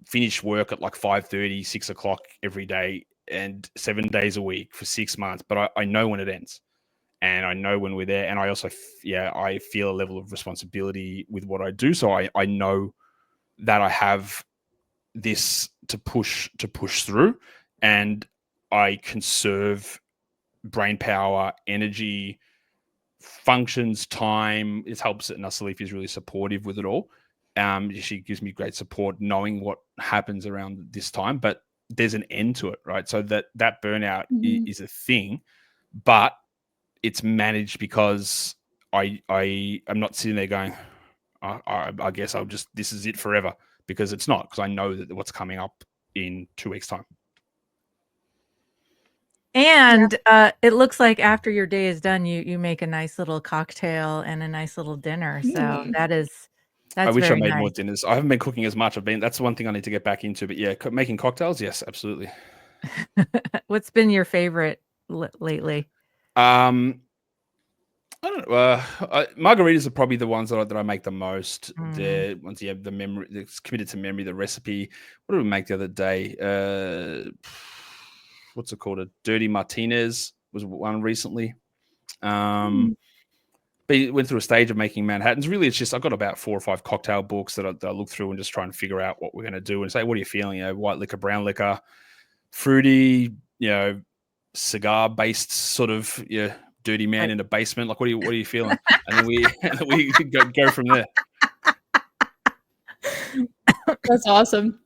finish work at like 5:30, 6 o'clock every day, and 7 days a week for 6 months. But I know when it ends, and I know when we're there. And I also, I feel a level of responsibility with what I do. So I know that I have this to push through, and I conserve brain power, energy, functions, time. It helps that Nasalif is really supportive with it all. She gives me great support knowing what happens around this time, but there's an end to it, right? So that burnout is a thing, but it's managed because I'm not sitting there going, I guess this is it forever, because it's not, because I know that what's coming up in 2 weeks' time. And it looks like after your day is done, you make a nice little cocktail and a nice little dinner. So that's I wish I made nice. more dinners. I haven't been cooking as much. That's one thing I need to get back into. But yeah, making cocktails, yes, absolutely. What's been your favorite lately? I don't know. Margaritas are probably the ones that I make the most. The ones you have the memory, it's committed to memory. The recipe. What did we make the other day? What's it called? A dirty Martinez was one recently. But went through a stage of making Manhattans. Really, it's just I've got about 4 or 5 cocktail books that I look through and just try and figure out what we're going to do and say, what are you feeling? White liquor, brown liquor, fruity, cigar-based sort of dirty man in a basement. Like, what are you feeling? And then we go from there. That's awesome.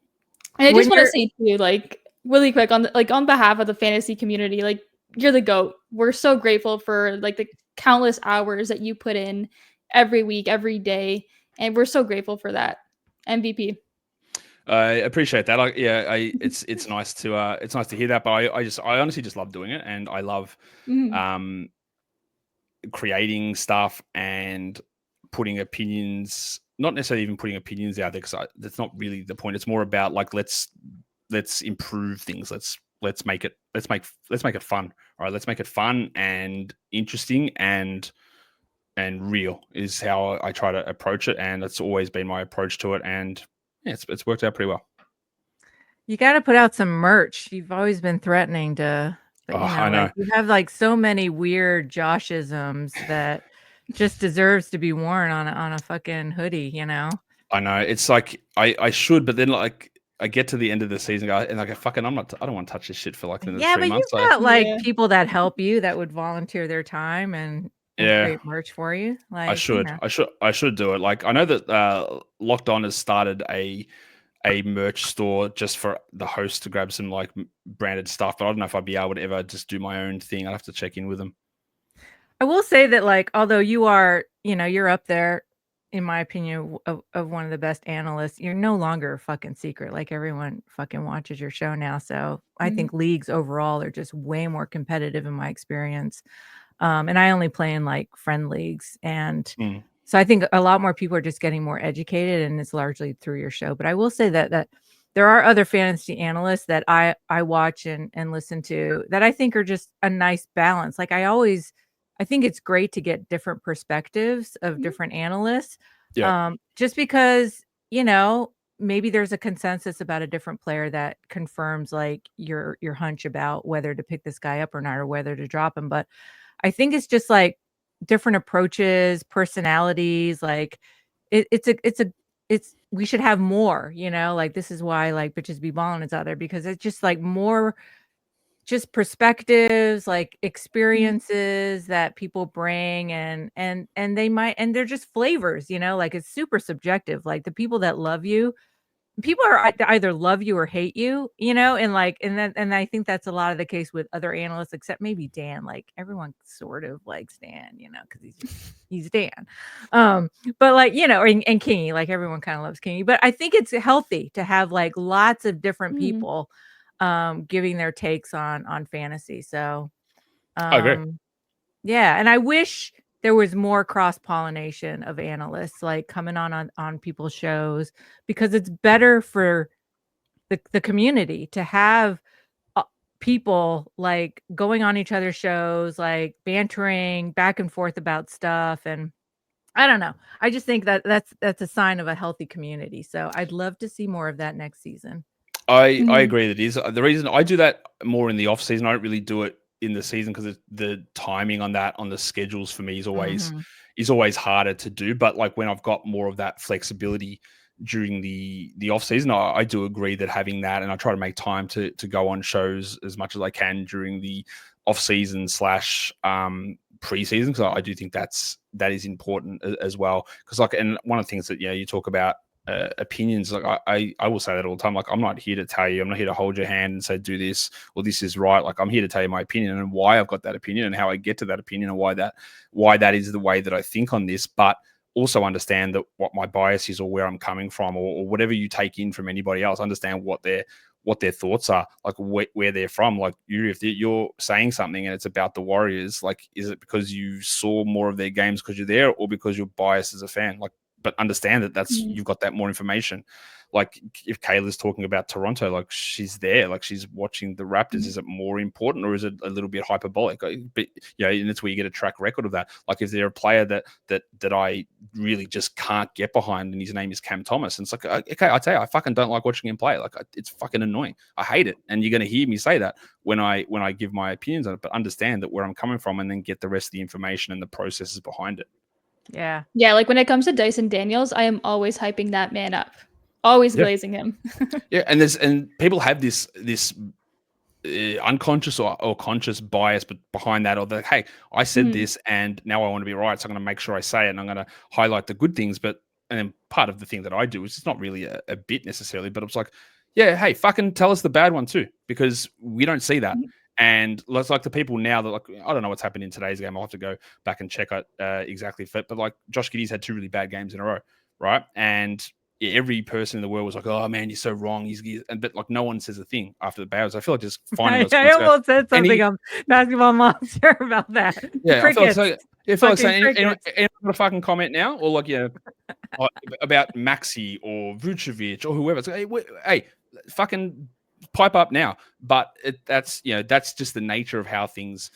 And I just want to say too, like, really quick on behalf of the fantasy community, like, you're the GOAT. We're so grateful for like the countless hours that you put in every week, every day, and we're so grateful for that. MVP. I appreciate that. It's nice to hear that. But I honestly just love doing it, and I love creating stuff and putting opinions. Not necessarily even putting opinions out there, because that's not really the point. It's more about like let's improve things. Let's make it fun. All right, let's make it fun and interesting and real is how I try to approach it, and that's always been my approach to it. And yeah, it's worked out pretty well. You got to put out some merch. You've always been threatening to, but I know. like, you have like so many weird Joshisms that just deserves to be worn on a fucking hoodie. I know. It's like I should, but then like I get to the end of the season and I go, fucking, I don't want to touch this shit for like the 3 months. But you've got like people that help you that would volunteer their time and create merch for you. Like, I should do it. Like, I know that Locked On has started a merch store just for the host to grab some like branded stuff, but I don't know if I'd be able to ever just do my own thing. I'd have to check in with them. I will say that, like, although you are, you're up there, in my opinion, of one of the best analysts, you're no longer a fucking secret. Like, everyone fucking watches your show now. So I think leagues overall are just way more competitive in my experience. And I only play in like friend leagues. And so I think a lot more people are just getting more educated, and it's largely through your show. But I will say that there are other fantasy analysts that I watch and listen to that I think are just a nice balance. Like, I think it's great to get different perspectives of different analysts. Just because, maybe there's a consensus about a different player that confirms like your hunch about whether to pick this guy up or not, or whether to drop him. But I think it's just like different approaches, personalities. Like it's we should have more, like this is why like Bitches Be Ballin' is out there, because it's just like more just perspectives, like experiences that people bring, and they're just flavors, like it's super subjective. Like the people that love you, people are either love you or hate you, and like, and I think that's a lot of the case with other analysts, except maybe Dan. Like everyone sort of likes Dan, because he's Dan. But like, and Kingy, like everyone kind of loves Kingy. But I think it's healthy to have like lots of different people giving their takes on fantasy. So I agree. yeah, and I wish there was more cross-pollination of analysts like coming on people's shows, because it's better for the community to have people like going on each other's shows, like bantering back and forth about stuff. And I don't know. I just think that that's a sign of a healthy community. So I'd love to see more of that next season. I agree that it is. The reason I do that more in the off season, I don't really do it in the season, because the timing on the schedules for me is always harder to do. But like when I've got more of that flexibility during the off season, I do agree that having that, and I try to make time to go on shows as much as I can during the off season / preseason, because I do think that is important as well. Because like, and one of the things that you talk about opinions, like I will say that all the time. Like I'm not here to tell you, I'm not here to hold your hand and say do this or this is right. Like I'm here to tell you my opinion and why I've got that opinion and how I get to that opinion and why that is the way that I think on this. But also understand that what my bias is, or where I'm coming from, or whatever you take in from anybody else. Understand what their thoughts are, like where they're from. Like if you're saying something and it's about the Warriors, like is it because you saw more of their games because you're there, or because you're biased as a fan? Like, but understand that you've got that more information. Like if Kayla's talking about Toronto, like she's there, like she's watching the Raptors. Is it more important, or is it a little bit hyperbolic? But and that's where you get a track record of that. Like, is there a player that I really just can't get behind, and his name is Cam Thomas? And it's like, okay, I tell you, I fucking don't like watching him play. Like it's fucking annoying. I hate it. And you're going to hear me say that when I give my opinions on it, but understand that where I'm coming from, and then get the rest of the information and the processes behind it. Yeah, like when it comes to Dyson Daniels, I am always hyping that man up, always glazing him. And people have this unconscious or conscious bias, but behind that, or that, hey, I said this and now I want to be right, so I'm going to make sure I say it, and I'm going to highlight the good things. But and then part of the thing that I do is, it's not really a bit necessarily, but it's like, yeah, hey, fucking tell us the bad one too, because we don't see that. And it's like the people now that, like, I don't know what's happened in today's game. I'll have to go back and check out exactly. But like Josh Giddey's had 2 really bad games in a row, right? And every person in the world was like, "Oh man, you're so wrong." But like no one says a thing after the battles. I feel like just finding. I almost said something on Basketball Monster about that. Yeah, I feel like saying, anyone got a fucking comment now, or like about Maxi or Vucevic or whoever. It's like, hey, fucking pipe up now. But that's just the nature of how things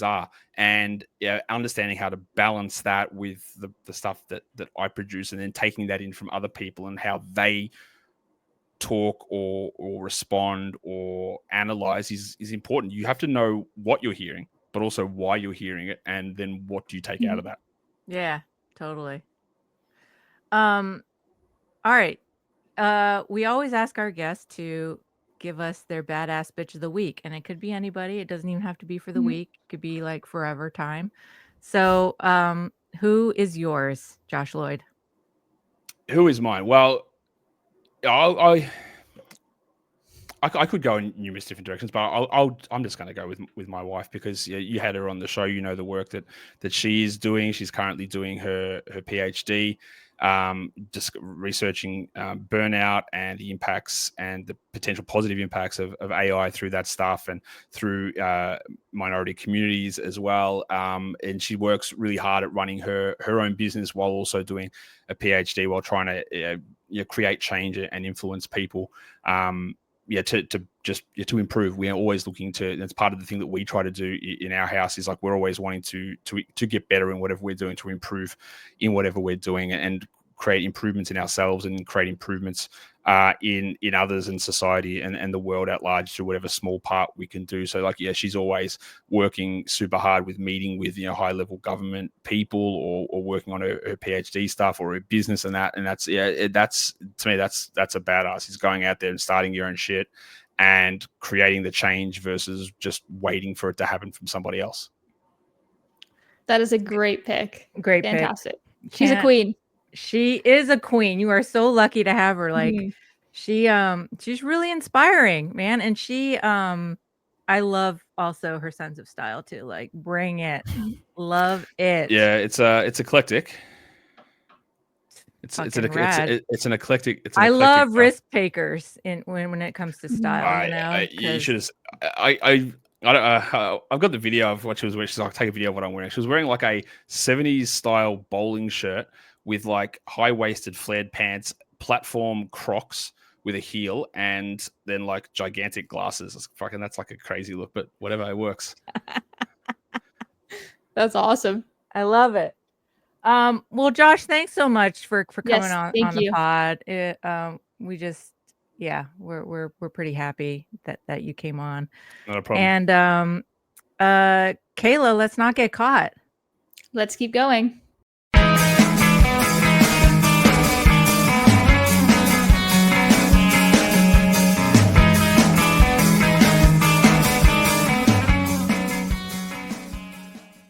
are, and understanding how to balance that with the stuff that I produce, and then taking that in from other people and how they talk or respond or analyze is important. You have to know what you're hearing, but also why you're hearing it, and then what do you take out of that. Yeah, totally. All right. We always ask our guests to give us their badass bitch of the week, and it could be anybody. It doesn't even have to be for the week. It could be like forever time. So who is yours, Josh Lloyd? Who is mine? Well, I could go in numerous different directions, but I'm just going to go with my wife, because you had her on the show. You know the work that she is doing. She's currently doing her PhD, just researching burnout and the impacts and the potential positive impacts of AI through that stuff, and through minority communities as well. And she works really hard at running her own business while also doing a PhD, while trying to create change and influence people. To improve. We are always looking to. That's part of the thing that we try to do in our house, is like we're always wanting to get better in whatever we're doing, to improve in whatever we're doing. And create improvements in ourselves and create improvements in others and society and the world at large through whatever small part we can do. So like, yeah, she's always working super hard with meeting with, you know, high level government people or working on her PhD stuff or her business and that's, yeah, that's, to me, that's a badass. He's going out there and starting your own shit and creating the change versus just waiting for it to happen from somebody else. That is a great pick. Great Fantastic. pick. She's a queen. She is a queen. You are so lucky to have her. Like she's really inspiring, man. And she I love also her sense of style too. Like bring it. Love it. Yeah, it's eclectic. It's an eclectic. I love risk takers when it comes to style. You know, you should have. I've got the video of what she was wearing. She's like, take a video of what I'm wearing. She was wearing like a 70s style bowling shirt with like high waisted flared pants, platform Crocs with a heel, and then like gigantic glasses. It's fucking, that's like a crazy look, but whatever, it works. That's awesome. I love it. Well, Josh, thanks so much for coming on the pod. We just, yeah, we're pretty happy that you came on. Not a problem. And Kayla, let's not get caught. Let's keep going.